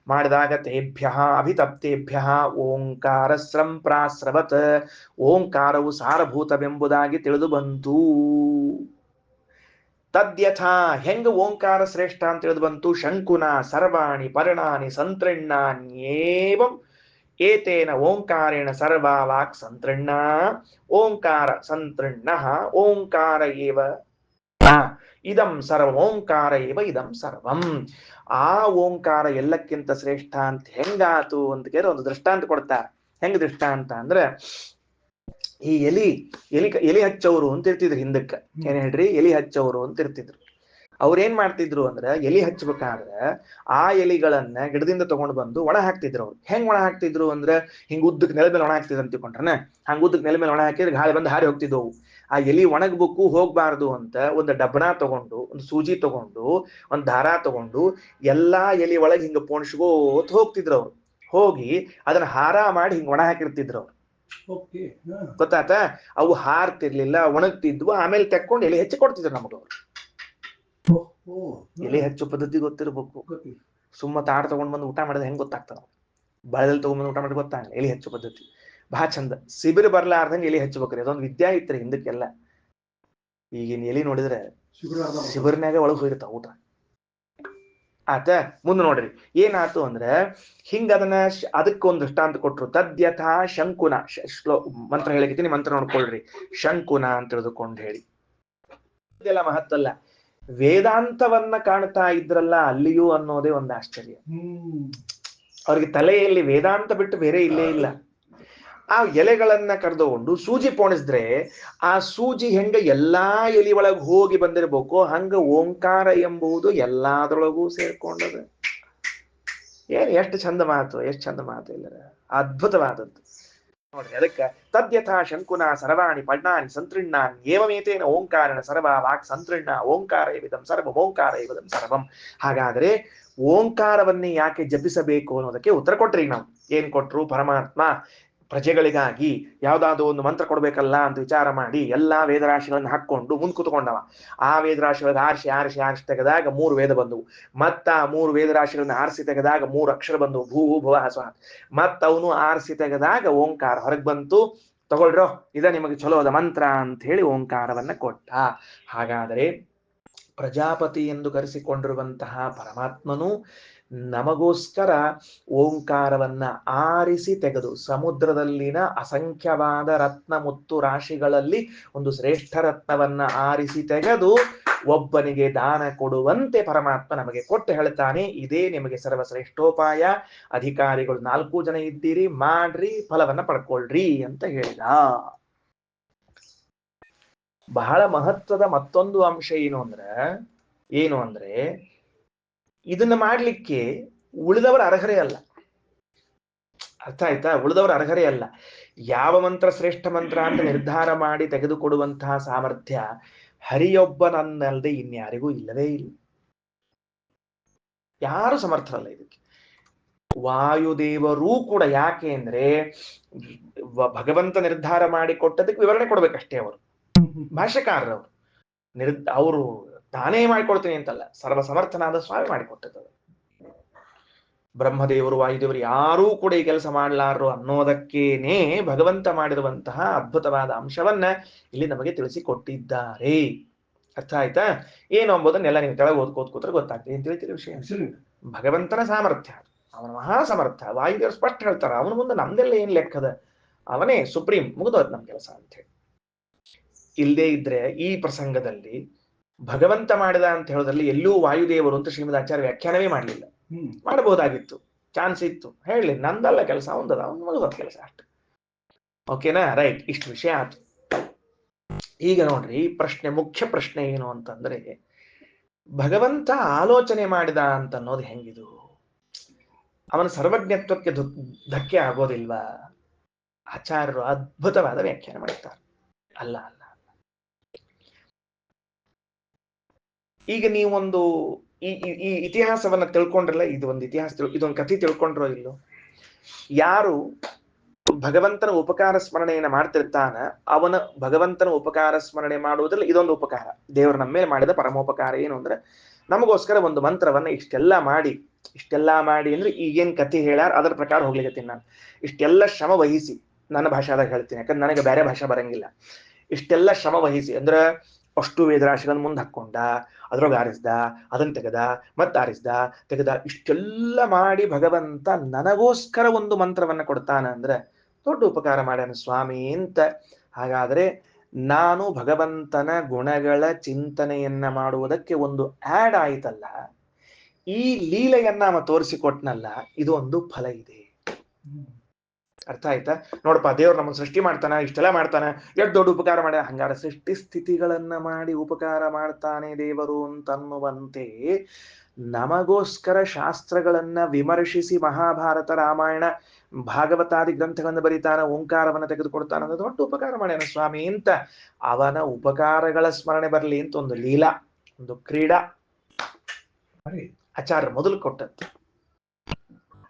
ಮಾಡಿದಾಗ ತೇಭ್ಯ ಅಭಿತಪ್ತೇಭ್ಯ ಓಂಕಾರ ಸಂಪ್ರಾಸ್ರವತ್, ಓಂಕಾರವು ಸಾರಭೂತವೆಂಬುದಾಗಿ ತಿಳಿದು ಬಂತು. ತದ್ಯಥಾ ಹೆಂಗ ಓಂಕಾರ ಶ್ರೇಷ್ಠ ಅಂತ ತಿಳಿದು ಬಂತು. ಶಂಕುನ ಸರ್ವಾಣಿ ಪರ್ಣಾನಿ ಸಂತೃಣ್ಣಾನ್ಯೇವಂ ಏತೇನ ಓಂಕಾರೇಣ ಸರ್ವ ವಾಕ್ ಸಂತೃಣ್ಣ ಓಂಕಾರ ಸಂತೃಣ್ಣ ಓಂಕಾರ ಏವ ಇದಂ ಸರ್ವ ಓಂಕಾರ ಏವ ಇದಂ ಸರ್ವಂ. ಆ ಓಂಕಾರ ಎಲ್ಲಕ್ಕಿಂತ ಶ್ರೇಷ್ಠ ಅಂತ ಹೆಂಗಾತು ಅಂತ ಕೇಳಿ ಒಂದು ದೃಷ್ಟಾಂತ ಕೊಡ್ತಾರೆ. ಹೆಂಗ ದೃಷ್ಟಾಂತ ಅಂದ್ರೆ, ಈ ಎಲಿ ಹಚ್ಚವರು ಅಂತ ಇರ್ತಿದ್ರು ಹಿಂದಕ್ಕ. ಏನ್ ಹೇಳ್ರಿ, ಎಲಿ ಹಚ್ಚವರು ಅಂತ ಇರ್ತಿದ್ರು. ಅವ್ರೇನ್ ಮಾಡ್ತಿದ್ರು ಅಂದ್ರೆ, ಎಲಿ ಹಚ್ಬೇಕಾದ್ರೆ ಆ ಎಲಿಗಳನ್ನ ಗಿಡದಿಂದ ತಗೊಂಡು ಬಂದು ಒಣ ಹಾಕ್ತಿದ್ರು. ಅವ್ರು ಹೆಂಗ್ ಒಣ ಹಾಕ್ತಿದ್ರು ಅಂದ್ರೆ, ಹಿಂಗ್ ಉದ್ದಕ್ಕೆ ನೆಲ ಮೇಲೆ ಒಣ ಹಾಕ್ತಿದ್ರು ಅಂತ ತಿಳ್ಕೊಂಡ್ರನ, ಹಂಗ ಉದ್ದಕ್ಕೆ ನೆಲ ಮೇಲೆ ಒಣ ಹಾಕಿದ್ರೆ ಗಾಳಿ ಬಂದು ಹಾರಿ ಹೋಗ್ತಿದ್ವು. ಆ ಎಲಿ ಒಣಗ್ಬೇಕು ಹೋಗ್ಬಾರ್ದು ಅಂತ ಒಂದು ಡಬ್ಬಣ ತಗೊಂಡು, ಒಂದು ಸೂಜಿ ತಗೊಂಡು, ಒಂದ್ ದಾರ ತಗೊಂಡು ಎಲ್ಲಾ ಎಲಿ ಒಳಗೆ ಹಿಂಗ ಪೋಣಿಸ್ಕೋತ ಹೋಗ್ತಿದ್ರು. ಅವ್ರು ಹೋಗಿ ಅದನ್ನ ಹಾರ ಮಾಡಿ ಹಿಂಗ್ ಒಣ ಹಾಕಿರ್ತಿದ್ರು ಅವ್ರು. ಗೊತ್ತಾತ? ಅವು ಹಾರ್ತಿರ್ಲಿಲ್ಲ, ಒಣಗ್ತಿದ್ವು. ಆಮೇಲೆ ತೆಕ್ಕೊಂಡು ಎಲೆ ಹೆಚ್ಚಿ ಕೊಡ್ತಿದ್ರು ನಮಗವ್ರು. ಎಲೆ ಹೆಚ್ಚು ಪದ್ಧತಿ ಗೊತ್ತಿರ್ಬೇಕು. ಸುಮ್ಮ ತಾಡ್ ತಗೊಂಡ್ ಬಂದು ಊಟ ಮಾಡಿದ್ರೆ ಹೆಂಗ್ ಗೊತ್ತಾಗ್ತಾವ? ಬಾಳೆದಲ್ಲಿ ತಗೊಂಡ್ಬಂದು ಊಟ ಮಾಡಿದ್ರೆ ಗೊತ್ತಾಗಲ್ಲ. ಎಲೆ ಹೆಚ್ಚು ಪದ್ಧತಿ ಬಹಳ ಚಂದ. ಶಿಬಿರ ಬರ್ಲಾರ್ದಂಗೆ ಎಲೆ ಹಚ್ಬೇಕ್ರಿ. ಅದೊಂದು ವಿದ್ಯಾ ಇತ್ರಿ ಹಿಂದಕ್ಕೆಲ್ಲ. ಈಗಿನ ಎಲಿ ನೋಡಿದ್ರೆ ಶಿಬಿರ್ನಾಗ ಒಳಗ್ ಹೋಗಿರ್ತಾವ ಊಟ. ಆತ ಮುಂದೆ ನೋಡ್ರಿ ಏನಾಯ್ತು ಅಂದ್ರೆ, ಹಿಂಗ ಅದನ್ನ ಅದಕ್ಕೊಂದು ದೃಷ್ಟಾಂತ ಕೊಟ್ರು. ತದ್ಯಥಾ ಶಂಕುನ ಮಂತ್ರ ಹೇಳಿಕತ್ತೀನಿ, ಮಂತ್ರ ನೋಡ್ಕೊಳ್ರಿ. ಶಂಕುನ ಅಂತ ತಿಳಿದುಕೊಂಡು ಹೇಳಿ. ಇದೆಲ್ಲ ಮಹತ್ತಲ್ಲ. ವೇದಾಂತವನ್ನ ಕಾಣ್ತಾ ಇದ್ರಲ್ಲ ಅಲ್ಲಿಯೂ ಅನ್ನೋದೇ ಒಂದು ಆಶ್ಚರ್ಯ. ಅವ್ರಿಗೆ ತಲೆಯಲ್ಲಿ ವೇದಾಂತ ಬಿಟ್ಟು ಬೇರೆ ಇಲ್ಲೇ ಇಲ್ಲ. ಆ ಎಲೆಗಳನ್ನ ಕರೆದುಕೊಂಡು ಸೂಜಿ ಪೋಣಿಸಿದ್ರೆ ಆ ಸೂಜಿ ಹೆಂಗ ಎಲ್ಲಾ ಎಲಿ ಒಳಗೆ ಹೋಗಿ ಬಂದಿರ್ಬೇಕು, ಹಂಗ ಓಂಕಾರ ಎಂಬುದು ಎಲ್ಲಾದ್ರೊಳಗೂ ಸೇರ್ಕೊಂಡದ. ಎಷ್ಟು ಚಂದ ಮಾತು, ಎಷ್ಟು ಚಂದ ಮಾತು ಇಲ್ಲ, ಅದ್ಭುತವಾದದ್ದು ನೋಡ್ರಿ. ಅದಕ್ಕೆ ತದ್ಯಥಾ ಶಂಕುನ ಸರ್ವಾಣಿ ಪರ್ಣಾನಿ ಸಂತೃಣ್ಣಾನ್ ಏವಮೇತೇನ ಓಂಕಾರಣ ಸರ್ವ ವಾಕ್ ಸಂತೃಣ್ಣ ಓಂಕಾರ ಏವಿದಂ ಸರ್ವಂ ಓಂಕಾರ ಏವಿದಂ ಸರ್ವಂ. ಹಾಗಾದ್ರೆ ಓಂಕಾರವನ್ನೇ ಯಾಕೆ ಜಪಿಸಬೇಕು ಅನ್ನೋದಕ್ಕೆ ಉತ್ತರ ಕೊಟ್ರಿ ನಾವು. ಏನ್ ಕೊಟ್ರು? ಪರಮಾತ್ಮ ಪ್ರಜೆಗಳಿಗಾಗಿ ಯಾವ್ದಾದ್ರು ಒಂದು ಮಂತ್ರ ಕೊಡ್ಬೇಕಲ್ಲ ಅಂತ ವಿಚಾರ ಮಾಡಿ ಎಲ್ಲಾ ವೇದರಾಶಿಗಳನ್ನ ಹಾಕೊಂಡು ಮುಂದ್ ಕೂತ್ಕೊಂಡವ. ಆ ವೇದರಾಶಿಗಳನ್ನ ಆರಿಸಿ ತೆಗೆದಾಗ 3 ವೇದ ಬಂದವು. ಮತ್ತ ಆ 3 ವೇದರಾಶಿಗಳನ್ನ ಆರಿಸಿ ತೆಗೆದಾಗ 3 ಅಕ್ಷರ ಬಂದವು, ಭೂ ಭುವ ಸ್ವ. ಮತ್ತ ಅವನು ಆರಿಸಿ ತೆಗೆದಾಗ ಓಂಕಾರ ಹೊರಗೆ ಬಂತು. ತಗೊಳ್ರೋ, ಇದ ನಿಮಗೆ ಚಲೋ ಅದ ಮಂತ್ರ ಅಂತ ಹೇಳಿ ಓಂಕಾರವನ್ನ ಕೊಟ್ಟ. ಹಾಗಾದರೆ ಪ್ರಜಾಪತಿ ಎಂದು ಕರೆಸಿಕೊಂಡಿರುವಂತಹ ಪರಮಾತ್ಮನು ನಮಗೋಸ್ಕರ ಓಂಕಾರವನ್ನ ಆರಿಸಿ ತೆಗೆದು ಸಮುದ್ರದಲ್ಲಿನ ಅಸಂಖ್ಯವಾದ ರತ್ನ ಮುತ್ತು ರಾಶಿಗಳಲ್ಲಿ ಒಂದು ಶ್ರೇಷ್ಠ ರತ್ನವನ್ನ ಆರಿಸಿ ತೆಗೆದು ಒಬ್ಬನಿಗೆ ದಾನ ಕೊಡುವಂತೆ ಪರಮಾತ್ಮ ನಮಗೆ ಕೊಟ್ಟು ಹೇಳ್ತಾನೆ, ಇದೇ ನಿಮಗೆ ಸರ್ವಶ್ರೇಷ್ಠೋಪಾಯ. ಅಧಿಕಾರಿಗಳು 4 ಜನ ಇದ್ದೀರಿ, ಮಾಡ್ರಿ, ಫಲವನ್ನ ಪಡ್ಕೊಳ್ರಿ ಅಂತ ಹೇಳಿದ. ಬಹಳ ಮಹತ್ವದ ಮತ್ತೊಂದು ಅಂಶ ಏನು ಅಂದ್ರೆ ಇದನ್ನ ಮಾಡ್ಲಿಕ್ಕೆ ಉಳಿದವರ ಅರ್ಹರೇ ಅಲ್ಲ. ಅರ್ಥ ಆಯ್ತಾ? ಉಳಿದವರ ಅರ್ಹರೇ ಅಲ್ಲ. ಯಾವ ಮಂತ್ರ ಶ್ರೇಷ್ಠ ಮಂತ್ರ ಅಂತ ನಿರ್ಧಾರ ಮಾಡಿ ತೆಗೆದುಕೊಡುವಂತಹ ಸಾಮರ್ಥ್ಯ ಹರಿಯೊಬ್ಬನನ್ನಲ್ಲದೆ ಇನ್ಯಾರಿಗೂ ಇಲ್ಲವೇ ಇಲ್ಲ. ಯಾರು ಸಮರ್ಥರಲ್ಲ ಇದಕ್ಕೆ. ವಾಯುದೇವರೂ ಕೂಡ. ಯಾಕೆ ಅಂದ್ರೆ ಭಗವಂತ ನಿರ್ಧಾರ ಮಾಡಿ ಕೊಟ್ಟದಕ್ಕೆ ವಿವರಣೆ ಕೊಡ್ಬೇಕಷ್ಟೇ. ಅವರು ಭಾಷ್ಯಕಾರರವರು ಅವರು ತಾನೇ ಮಾಡಿಕೊಡ್ತೀನಿ ಅಂತಲ್ಲ, ಸರ್ವ ಸಮರ್ಥನಾದ ಸ್ವಾಮಿ ಮಾಡಿಕೊಟ್ಟದ್ದು. ಬ್ರಹ್ಮದೇವರು ವಾಯುದೇವರು ಯಾರೂ ಕೂಡ ಈ ಕೆಲಸ ಮಾಡಲಾರರು ಅನ್ನೋದಕ್ಕೇನೆ ಭಗವಂತ ಮಾಡಿರುವಂತಹ ಅದ್ಭುತವಾದ ಅಂಶವನ್ನ ಇಲ್ಲಿ ನಮಗೆ ತಿಳಿಸಿಕೊಟ್ಟಿದ್ದಾರೆ. ಅರ್ಥ ಆಯ್ತಾ? ಏನು ಎಂಬುದನ್ನೆಲ್ಲ ನೀವು ತೆಳಗೆ ಓದ್ಕೋತ್ಕೋತ್ರ ಗೊತ್ತಾಗ್ತದೆ. ಏನ್ ತಿಳಿತೀರಿ ವಿಷಯ? ಭಗವಂತನ ಸಾಮರ್ಥ್ಯ, ಅವನ ಮಹಾ ಸಮರ್ಥ. ವಾಯುದೇವರು ಸ್ಪಷ್ಟ ಹೇಳ್ತಾರ, ಅವನ ಮುಂದೆ ನಮ್ದೆಲ್ಲ ಏನ್ ಲೆಕ್ಕದ, ಅವನೇ ಸುಪ್ರೀಂ, ಮುಗಿದೋದ್ ನಮ್ ಕೆಲಸ ಅಂತ ಹೇಳಿ. ಇಲ್ಲದೇ ಇದ್ರೆ ಈ ಪ್ರಸಂಗದಲ್ಲಿ ಭಗವಂತ ಮಾಡಿದ ಅಂತ ಹೇಳೋದ್ರಲ್ಲಿ ಎಲ್ಲೂ ವಾಯುದೇವರು ಅಂತ ಶ್ರೀಮದ್ ಆಚಾರ್ಯ ವ್ಯಾಖ್ಯಾನವೇ ಮಾಡಲಿಲ್ಲ. ಮಾಡಬಹುದಾಗಿತ್ತು, ಚಾನ್ಸ್ ಇತ್ತು. ಹೇಳಿ ನಂದಲ್ಲ ಕೆಲಸ, ಅವನದ, ಅವನು ಮುಗಿದ ಕೆಲಸ ಅಷ್ಟೆ. ಓಕೆನಾ? ರೈಟ್. ಇಷ್ಟು ವಿಷಯ ಆಯ್ತು. ಈಗ ನೋಡ್ರಿ, ಪ್ರಶ್ನೆ, ಮುಖ್ಯ ಪ್ರಶ್ನೆ ಏನು ಅಂತಂದ್ರೆ, ಭಗವಂತ ಆಲೋಚನೆ ಮಾಡಿದ ಅಂತ ಅನ್ನೋದು ಹೆಂಗಿದು? ಅವನ ಸರ್ವಜ್ಞತ್ವಕ್ಕೆ ಧಕ್ಕೆ ಆಗೋದಿಲ್ವಾ? ಆಚಾರ್ಯರು ಅದ್ಭುತವಾದ ವ್ಯಾಖ್ಯಾನ ಮಾಡುತ್ತಾರೆ. ಅಲ್ಲ ಅಲ್ಲ ಈಗ ನೀವೊಂದು ಈ ಇತಿಹಾಸವನ್ನ ತಿಳ್ಕೊಂಡ್ರಲ್ಲ, ಇದು ಒಂದು ಇತಿಹಾಸ, ಇದೊಂದು ಕಥೆ ತಿಳ್ಕೊಂಡ್ರೋ ಇಲ್ಲೋ? ಯಾರು ಭಗವಂತನ ಉಪಕಾರ ಸ್ಮರಣೆಯನ್ನ ಮಾಡ್ತಿರ್ತಾನ, ಅವನ ಭಗವಂತನ ಉಪಕಾರ ಸ್ಮರಣೆ ಮಾಡುವುದ್ರಲ್ಲಿ ಇದೊಂದು ಉಪಕಾರ. ದೇವರು ನಮ್ಮ ಮೇಲೆ ಮಾಡಿದ ಪರಮೋಪಕಾರ ಏನು ಅಂದ್ರೆ, ನಮಗೋಸ್ಕರ ಒಂದು ಮಂತ್ರವನ್ನ ಇಷ್ಟೆಲ್ಲ ಮಾಡಿ ಅಂದ್ರೆ ಈಗೇನ್ ಕಥೆ ಹೇಳ್ಯಾರ ಅದರ ಪ್ರಕಾರ ಹೋಗ್ಲಿಕತ್ತೀನಿ ನಾನು. ಇಷ್ಟೆಲ್ಲ ಶ್ರಮ ವಹಿಸಿ, ನನ್ನ ಭಾಷಾದಾಗ ಹೇಳ್ತೀನಿ, ಯಾಕಂದ್ರೆ ನನಗೆ ಬೇರೆ ಭಾಷೆ ಬರಂಗಿಲ್ಲ. ಇಷ್ಟೆಲ್ಲ ಶ್ರಮ ವಹಿಸಿ ಅಂದ್ರೆ ಅಷ್ಟು ವೇದರಾಶಿಗಳನ್ನು ಮುಂದೆ ಹಾಕೊಂಡ, ಅದ್ರೊಳಗೆ ಆರಿಸ್ದ, ಅದನ್ನ ತೆಗೆದ, ಮತ್ತೆ ಆರಿಸ್ದ, ತೆಗೆದ, ಇಷ್ಟೆಲ್ಲ ಮಾಡಿ ಭಗವಂತ ನನಗೋಸ್ಕರ ಒಂದು ಮಂತ್ರವನ್ನ ಕೊಡ್ತಾನ ಅಂದ್ರೆ ದೊಡ್ಡ ಉಪಕಾರ ಮಾಡ್ಯಾನ ಸ್ವಾಮಿ ಅಂತ. ಹಾಗಾದ್ರೆ ನಾನು ಭಗವಂತನ ಗುಣಗಳ ಚಿಂತನೆಯನ್ನ ಮಾಡುವುದಕ್ಕೆ ಒಂದು ಆಡ್ ಆಯ್ತಲ್ಲ, ಈ ಲೀಲೆಯನ್ನ ಅವ ತೋರಿಸಿಕೊಟ್ನಲ್ಲ, ಇದು ಒಂದು ಫಲ ಇದೆ. ಅರ್ಥ ಆಯ್ತಾ? ನೋಡಪ್ಪ, ದೇವ್ರು ನಮ್ಮನ್ನು ಸೃಷ್ಟಿ ಮಾಡ್ತಾನ, ಇಷ್ಟೆಲ್ಲ ಮಾಡ್ತಾನ, ಎಷ್ಟು ದೊಡ್ಡ ಉಪಕಾರ ಮಾಡ್ಯ. ಹಂಗಾರ ಸೃಷ್ಟಿ ಸ್ಥಿತಿಗಳನ್ನ ಮಾಡಿ ಉಪಕಾರ ಮಾಡ್ತಾನೆ ದೇವರು ಅಂತನ್ನುವಂತೆ ನಮಗೋಸ್ಕರ ಶಾಸ್ತ್ರಗಳನ್ನ ವಿಮರ್ಶಿಸಿ ಮಹಾಭಾರತ, ರಾಮಾಯಣ, ಭಾಗವತಾದಿ ಗ್ರಂಥಗಳನ್ನು ಬರೀತಾನ, ಓಂಕಾರವನ್ನ ತೆಗೆದುಕೊಡ್ತಾನ ಅಂದ್ರೆ ದೊಡ್ಡ ಉಪಕಾರ ಮಾಡ್ಯಾನ ಸ್ವಾಮಿ ಅಂತ. ಅವನ ಉಪಕಾರಗಳ ಸ್ಮರಣೆ ಬರಲಿ ಅಂತ ಒಂದು ಲೀಲಾ, ಒಂದು ಕ್ರೀಡಾ ಆಚಾರ್ಯ ಮೊದಲು ಕೊಟ್ಟದ್ದು.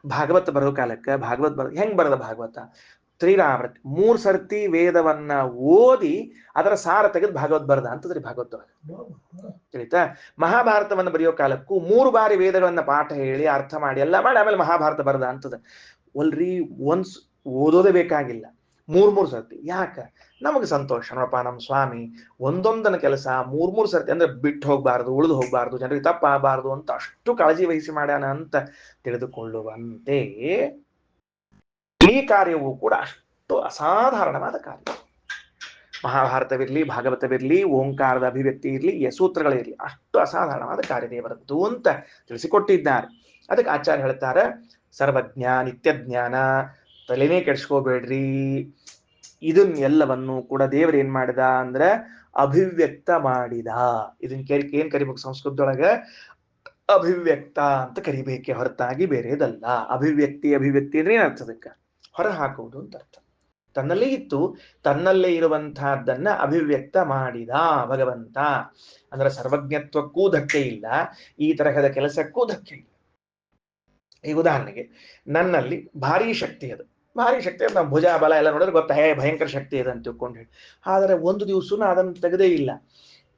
ಭಾಗವತ ಬರೋ ಕಾಲಕ್ಕೆ ಹೆಂಗ್ ಬರದ ಭಾಗವತ? ತ್ರಿರಾವೃತ್ತಿ 3 ಸರ್ತಿ ವೇದವನ್ನ ಓದಿ ಅದರ ಸಾರ ತೆಗೆದು ಭಾಗವತ್ ಬರದ ಅಂತದ್ರಿ ಭಾಗವತ. ತಿಳಿತಾ? ಮಹಾಭಾರತವನ್ನ ಬರೆಯೋ ಕಾಲಕ್ಕೂ 3 ಬಾರಿ ವೇದಗಳನ್ನ ಪಾಠ ಹೇಳಿ ಅರ್ಥ ಮಾಡಿ ಎಲ್ಲ ಮಾಡಿ ಆಮೇಲೆ ಮಹಾಭಾರತ ಬರದ ಅಂತದ. ಒಲ್ರಿ ಒನ್ಸ್ ಓದೋದೇ ಬೇಕಾಗಿಲ್ಲ, 3 ಸರ್ತಿ. ಯಾಕ? ನಮಗೆ ಸಂತೋಷ ನೋಡಪ್ಪ, ನಮ್ಮ ಸ್ವಾಮಿ ಒಂದೊಂದನ ಕೆಲಸ 3 ಸರ್ತಿ ಅಂದ್ರೆ ಬಿಟ್ಟು ಹೋಗ್ಬಾರ್ದು, ಉಳಿದು ಹೋಗ್ಬಾರ್ದು, ಜನರಿಗೆ ತಪ್ಪಾಗಬಾರ್ದು ಅಂತ ಅಷ್ಟು ಕಾಳಜಿ ವಹಿಸಿ ಮಾಡ್ಯಾನ ಅಂತ ತಿಳಿದುಕೊಳ್ಳುವಂತೆ ಈ ಕಾರ್ಯವೂ ಕೂಡ ಅಷ್ಟು ಅಸಾಧಾರಣವಾದ ಕಾರ್ಯ. ಮಹಾಭಾರತವಿರ್ಲಿ, ಭಾಗವತವಿರ್ಲಿ, ಓಂಕಾರದ ಅಭಿವ್ಯಕ್ತಿ ಇರ್ಲಿ, ಸೂತ್ರಗಳಿರ್ಲಿ, ಅಷ್ಟು ಅಸಾಧಾರಣವಾದ ಕಾರ್ಯದೇವರದ್ದು ಅಂತ ತಿಳಿಸಿಕೊಟ್ಟಿದ್ದಾರೆ. ಅದಕ್ಕೆ ಆಚಾರ್ಯ ಹೇಳ್ತಾರೆ, ಸರ್ವಜ್ಞ ನಿತ್ಯಜ್ಞಾನ, ತಲೆನೇ ಕೆಡ್ಸ್ಕೋಬೇಡ್ರಿ. ಇದನ್ನೆಲ್ಲವನ್ನು ಕೂಡ ದೇವರು ಏನ್ ಮಾಡಿದ ಅಂದ್ರೆ ಅಭಿವ್ಯಕ್ತ ಮಾಡಿದ. ಇದನ್ನ ಏನ್ ಕರಿಬೇಕು ಸಂಸ್ಕೃತದೊಳಗ? ಅಭಿವ್ಯಕ್ತ ಅಂತ ಕರಿಬೇಕೆ ಹೊರತಾಗಿ ಬೇರೆದಲ್ಲ. ಅಭಿವ್ಯಕ್ತಿ ಅಂದ್ರೆ ಏನರ್ಥ? ಅದಕ್ಕೆ ಹೊರ ಹಾಕುವುದು ಅಂತ ಅರ್ಥ. ತನ್ನಲ್ಲೇ ಇತ್ತು, ತನ್ನಲ್ಲೇ ಇರುವಂತಹದ್ದನ್ನ ಅಭಿವ್ಯಕ್ತ ಮಾಡಿದ ಭಗವಂತ. ಅಂದ್ರೆ ಸರ್ವಜ್ಞತ್ವಕ್ಕೂ ಧಕ್ಕೆ ಇಲ್ಲ, ಈ ತರಹದ ಕೆಲಸಕ್ಕೂ ಧಕ್ಕೆ ಇಲ್ಲ. ಈಗ ಉದಾಹರಣೆಗೆ ನನ್ನಲ್ಲಿ ಭಾರಿ ಶಕ್ತಿ ಅದು, ಭಾರಿ ಶಕ್ತಿ ಅದು, ನಾವು ಭುಜ ಬಲ ಎಲ್ಲ ನೋಡಿದ್ರೆ ಗೊತ್ತಾ, ಭಯಂಕರ ಶಕ್ತಿ ಇದೆ ಅಂತ ತಿಳ್ಕೊಂಡು ಹೇಳಿ. ಆದರೆ ಒಂದು ದಿವಸ ಅದನ್ನು ತೆಗೆದೇ ಇಲ್ಲ.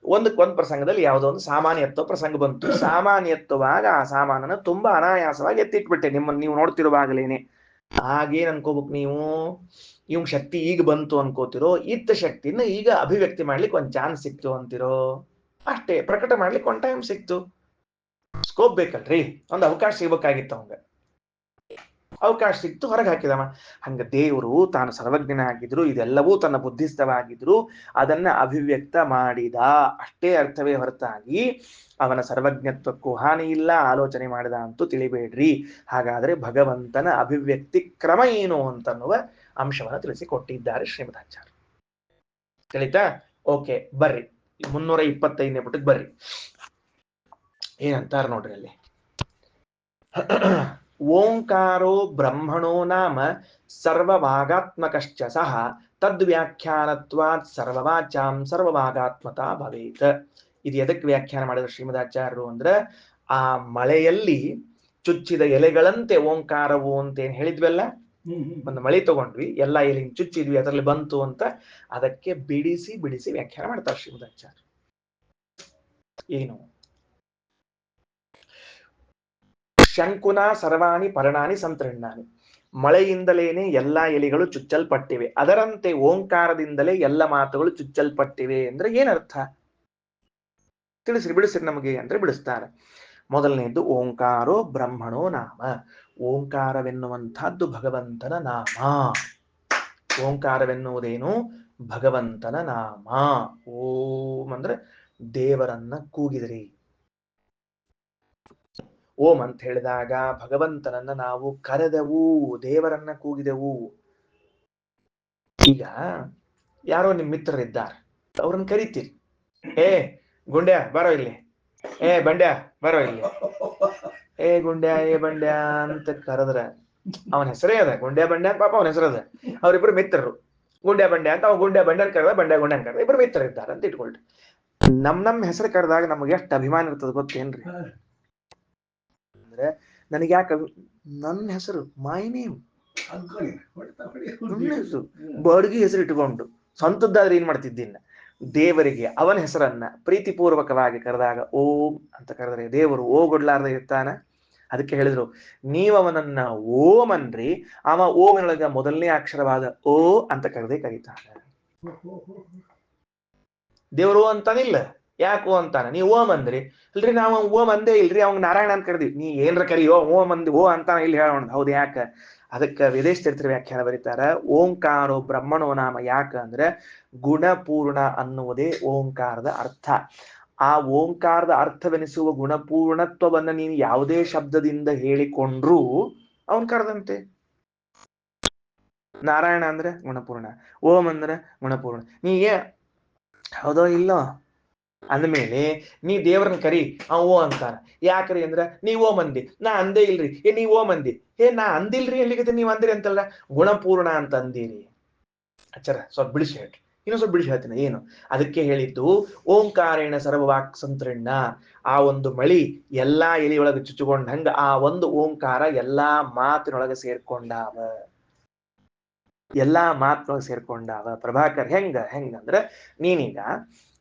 ಒಂದು ಪ್ರಸಂಗದಲ್ಲಿ ಯಾವುದೋ ಒಂದು ಸಾಮಾನ್ಯ ಎತ್ತೋ ಪ್ರಸಂಗ ಬಂತು. ಸಾಮಾನ್ಯ ಎತ್ತುವಾಗ ಆ ಸಾಮಾನನ್ನು ತುಂಬಾ ಅನಾಯಾಸವಾಗಿ ಎತ್ತಿಟ್ಬಿಟ್ಟೆ, ನೀವು ನೋಡ್ತಿರುವಾಗಲೇನೆ. ಹಾಗೇನ್ ಅನ್ಕೋಬೇಕು ನೀವು? ಇವ್ ಶಕ್ತಿ ಈಗ ಬಂತು ಅನ್ಕೋತಿರೋ, ಇತ್ತ ಶಕ್ತಿನ ಈಗ ಅಭಿವ್ಯಕ್ತಿ ಮಾಡ್ಲಿಕ್ಕೆ ಒಂದ್ ಚಾನ್ಸ್ ಸಿಕ್ತು ಅಂತಿರೋ? ಅಷ್ಟೇ, ಪ್ರಕಟ ಮಾಡ್ಲಿಕ್ಕೆ ಒಂದ್ ಟೈಮ್ ಸಿಕ್ತು. ಸ್ಕೋಪ್ ಬೇಕಲ್ರಿ, ಒಂದು ಅವಕಾಶ ಸಿಗ್ಬೇಕಾಗಿತ್ತು. ಅವಂಗ ಅವಕಾಶ ಸಿಕ್ತು, ಹೊರಗೆ ಹಾಕಿದವ. ಹಂಗ ದೇವರು ತಾನು ಸರ್ವಜ್ಞನಾಗಿದ್ರು, ಇದೆಲ್ಲವೂ ತನ್ನ ಬುದ್ಧಿಸ್ಥವಾಗಿದ್ರು, ಅದನ್ನ ಅಭಿವ್ಯಕ್ತ ಮಾಡಿದ ಅಷ್ಟೇ ಅರ್ಥವೇ ಹೊರತಾಗಿ ಅವನ ಸರ್ವಜ್ಞತ್ವಕ್ಕೂ ಹಾನಿ ಇಲ್ಲ, ಆಲೋಚನೆ ಮಾಡಿದ ಅಂತೂ ತಿಳಿಬೇಡ್ರಿ. ಹಾಗಾದ್ರೆ ಭಗವಂತನ ಅಭಿವ್ಯಕ್ತಿ ಕ್ರಮ ಏನು ಅಂತನ್ನುವ ಅಂಶವನ್ನು ತಿಳಿಸಿಕೊಟ್ಟಿದ್ದಾರೆ ಶ್ರೀಮದಾಚಾರ್ಯ. ತಿಳಿತಾ? ಓಕೆ, ಬರ್ರಿ 325ನೇ ಪುಟಕ್ಕೆ ಬರ್ರಿ. ಏನಂತಾರ ನೋಡ್ರಿ ಅಲ್ಲಿ. ಓಂಕಾರೋ ಬ್ರಹ್ಮಣೋ ನಾಮ ಸರ್ವವಾಗಾತ್ಮಕಶ್ಚ ಸಹ ತದ್ವ್ಯಾಖ್ಯಾನತ್ವಾತ್ ಸರ್ವವಾಚಾಂ ಸರ್ವವಾಗಾತ್ಮತಾ ಭವೇತ್. ಇದು ಎದಕ್ಕೆ ವ್ಯಾಖ್ಯಾನ ಮಾಡಿದ್ರು ಶ್ರೀಮದಾಚಾರ್ಯರು ಅಂದ್ರೆ, ಆ ಮಳೆಯಲ್ಲಿ ಚುಚ್ಚಿದ ಎಲೆಗಳಂತೆ ಓಂಕಾರವು ಅಂತ ಏನ್ ಹೇಳಿದ್ವಲ್ಲ, ಒಂದು ಮಳೆ ತಗೊಂಡ್ವಿ, ಎಲ್ಲಾ ಎಲೆ ಚುಚ್ಚಿದ್ವಿ, ಅದರಲ್ಲಿ ಬಂತು ಅಂತ, ಅದಕ್ಕೆ ಬಿಡಿಸಿ ಬಿಡಿಸಿ ವ್ಯಾಖ್ಯಾನ ಮಾಡ್ತಾರೆ ಶ್ರೀಮದಾಚಾರ್ಯ. ಏನು? ಶಂಕುನ ಸರ್ವಾಣಿ ಪರ್ಣಾನಿ ಸಂತೃಣ್ಣಾನಿ, ಮಳೆಯಿಂದಲೇನೆ ಎಲ್ಲಾ ಎಲೆಗಳು ಚುಚ್ಚಲ್ಪಟ್ಟಿವೆ, ಅದರಂತೆ ಓಂಕಾರದಿಂದಲೇ ಎಲ್ಲ ಮಾತುಗಳು ಚುಚ್ಚಲ್ಪಟ್ಟಿವೆ ಅಂದ್ರೆ ಏನರ್ಥ? ಬಿಡಿಸ್ರಿ ನಮಗೆ ಅಂದ್ರೆ ಬಿಡಿಸ್ತಾರೆ. ಮೊದಲನೇದು ಓಂಕಾರೋ ಬ್ರಹ್ಮಣೋ ನಾಮ. ಓಂಕಾರವೆನ್ನುವಂತಹದ್ದು ಭಗವಂತನ ನಾಮ. ಓಂಕಾರವೆನ್ನುವುದೇನು? ಭಗವಂತನ ನಾಮ. ಓಂ ಅಂದ್ರೆ ದೇವರನ್ನ ಕೂಗಿದ್ರಿ. ಓಂ ಅಂತ ಹೇಳಿದಾಗ ಭಗವಂತನನ್ನ ನಾವು ಕರೆದೆವು, ದೇವರನ್ನ ಕೂಗಿದೆವು. ಈಗ ಯಾರೋ ನಿಮ್ ಮಿತ್ರರಿದ್ದಾರೆ, ಅವ್ರನ್ನ ಕರಿತೀರಿ, ಏ ಗುಂಡ್ಯ ಬರೋ ಇಲ್ಲಿ, ಏ ಬಂಡ್ಯ ಬರೋ ಇಲ್ಲಿ, ಏ ಗುಂಡ್ಯ ಏ ಬಂಡ್ಯ ಅಂತ ಕರೆದ್ರ ಅವನ ಹೆಸರೇ ಅದ, ಗುಂಡ್ಯ ಬಂಡ್ಯ ಅಂತ. ಪಾಪ ಅವನ ಹೆಸರು ಅದ. ಅವ್ರಿಬ್ರು ಮಿತ್ರರು, ಗುಂಡ್ಯ ಬಂಡ್ಯ ಅಂತ. ಅವ್ ಗುಂಡ್ಯ ಬಂಡ್ಯನ್ ಕರೆದ, ಬಂಡ್ಯ ಗುಂಡ್ಯನ್ ಕರೆದ, ಇಬ್ರು ಮಿತ್ರ ಇದ್ದಾರೆ ಅಂತ ಇಟ್ಕೊಳ್ರಿ. ನಮ್ ಹೆಸರು ಕರೆದಾಗ ನಮ್ಗೆ ಎಷ್ಟು ಅಭಿಮಾನ ಇರ್ತದ ಗೊತ್ತೇನ್ರಿ? ಅಂದ್ರೆ ನನಗೆ ಯಾಕೆ ನನ್ನ ಹೆಸರು, ಮೈ ನೇಮ್, ನನ್ನ ಹೆಸರು, ಬಡ್ಗಿ ಹೆಸರು ಇಟ್ಕೊಂಡು ಸ್ವಂತದ್ದಾದ್ರೆ ಏನ್ ಮಾಡ್ತಿದ್ದೀನ? ದೇವರಿಗೆ ಅವನ ಹೆಸರನ್ನ ಪ್ರೀತಿಪೂರ್ವಕವಾಗಿ ಕರೆದಾಗ ಓಂ ಅಂತ ಕರೆದರೆ ದೇವರು ಓ ಕೊಡ್ಲಾರ್ದ ಇರ್ತಾನ. ಅದಕ್ಕೆ ಹೇಳಿದ್ರು, ನೀವವನನ್ನ ಓಂ ಅನ್ರಿ, ಅವ ಓಮಿನೊಳಗ ಮೊದಲನೇ ಅಕ್ಷರವಾದ ಓ ಅಂತ ಕರೆದೇ ಕರೀತಾನೆ. ದೇವರು ಅಂತಾನಿಲ್ಲ. ಯಾಕೋ ಅಂತಾನ, ನೀ ಓಂ ಅಂದ್ರಿ ಇಲ್ರಿ, ನಾವು ಓಂ ಅಂದೇ ಇಲ್ರಿ, ಅವ್ನ್ ನಾರಾಯಣ ಅಂತ ಕರೆದಿವಿ. ನೀ ಏನ್ರ ಕರಿಯೋ ಓಂ ಅಂದ್ ಓ ಅಂತಾನ ಇಲ್ಲಿ ಹೇಳೋಣ. ಹೌದು, ಯಾಕ? ಅದಕ್ಕೆ ವಿದೇಶ ಚರಿತ್ರೆ ವ್ಯಾಖ್ಯಾನ ಬರೀತಾರ, ಓಂಕಾರೋ ಬ್ರಹ್ಮಣೋ ನಾಮ. ಯಾಕ ಅಂದ್ರೆ ಗುಣಪೂರ್ಣ ಅನ್ನುವುದೇ ಓಂಕಾರದ ಅರ್ಥ. ಆ ಓಂಕಾರದ ಅರ್ಥವೆನಿಸುವ ಗುಣಪೂರ್ಣತ್ವವನ್ನ ನೀನು ಯಾವುದೇ ಶಬ್ದದಿಂದ ಹೇಳಿಕೊಂಡ್ರೂ ಅವನ್ ಕರೆದಂತೆ. ನಾರಾಯಣ ಅಂದ್ರೆ ಗುಣಪೂರ್ಣ, ಓಂ ಅಂದ್ರೆ ಗುಣಪೂರ್ಣ. ನೀ ಹೌದೋ ಇಲ್ಲೋ ಅಂದ್ಮೇಲೆ ನೀ ದೇವ್ರನ್ನ ಕರಿ, ಓ ಅಂತಾನ. ಯಾಕ್ರಿ ಅಂದ್ರ ನೀವ್ ಓಂ ಅಂದಿ, ನಾ ಅಂದೇ ಇಲ್ರಿ. ನೀವ್ ಓಂ ಅಂದಿ, ನಾ ಅಂದಿಲ್ರಿ ಎಲ್ಲಿಗತ್ತೆ ನೀವ್ ಅಂದಿರಿ ಅಂತಲ್ಲ, ಗುಣಪೂರ್ಣ ಅಂತ ಅಂದಿರಿ. ಅಚ್ಚರ ಸ್ವಲ್ಪ ಬಿಡಿಸಿ ಹೇಳ್ರಿ, ಇನ್ನೊಂದ್ ಸ್ವಲ್ಪ ಬಿಡಿಸಿ ಹೇಳ್ತೀನಿ. ಏನು ಅದಕ್ಕೆ ಹೇಳಿದ್ದು, ಓಂಕಾರೇಣ ಸರ್ವವಾಕ್ ಸಂತೃಣ್ಣ. ಆ ಒಂದು ಮಳಿ ಎಲ್ಲಾ ಎಲಿಯೊಳಗೆ ಚುಚ್ಚುಕೊಂಡಂಗ ಆ ಒಂದು ಓಂಕಾರ ಎಲ್ಲಾ ಮಾತಿನೊಳಗೆ ಸೇರ್ಕೊಂಡಾವ, ಎಲ್ಲಾ ಮಾತಿನೊಳಗೆ ಸೇರ್ಕೊಂಡಾವ. ಪ್ರಭಾಕರ್ ಹೆಂಗಂದ್ರ ನೀನೀಗ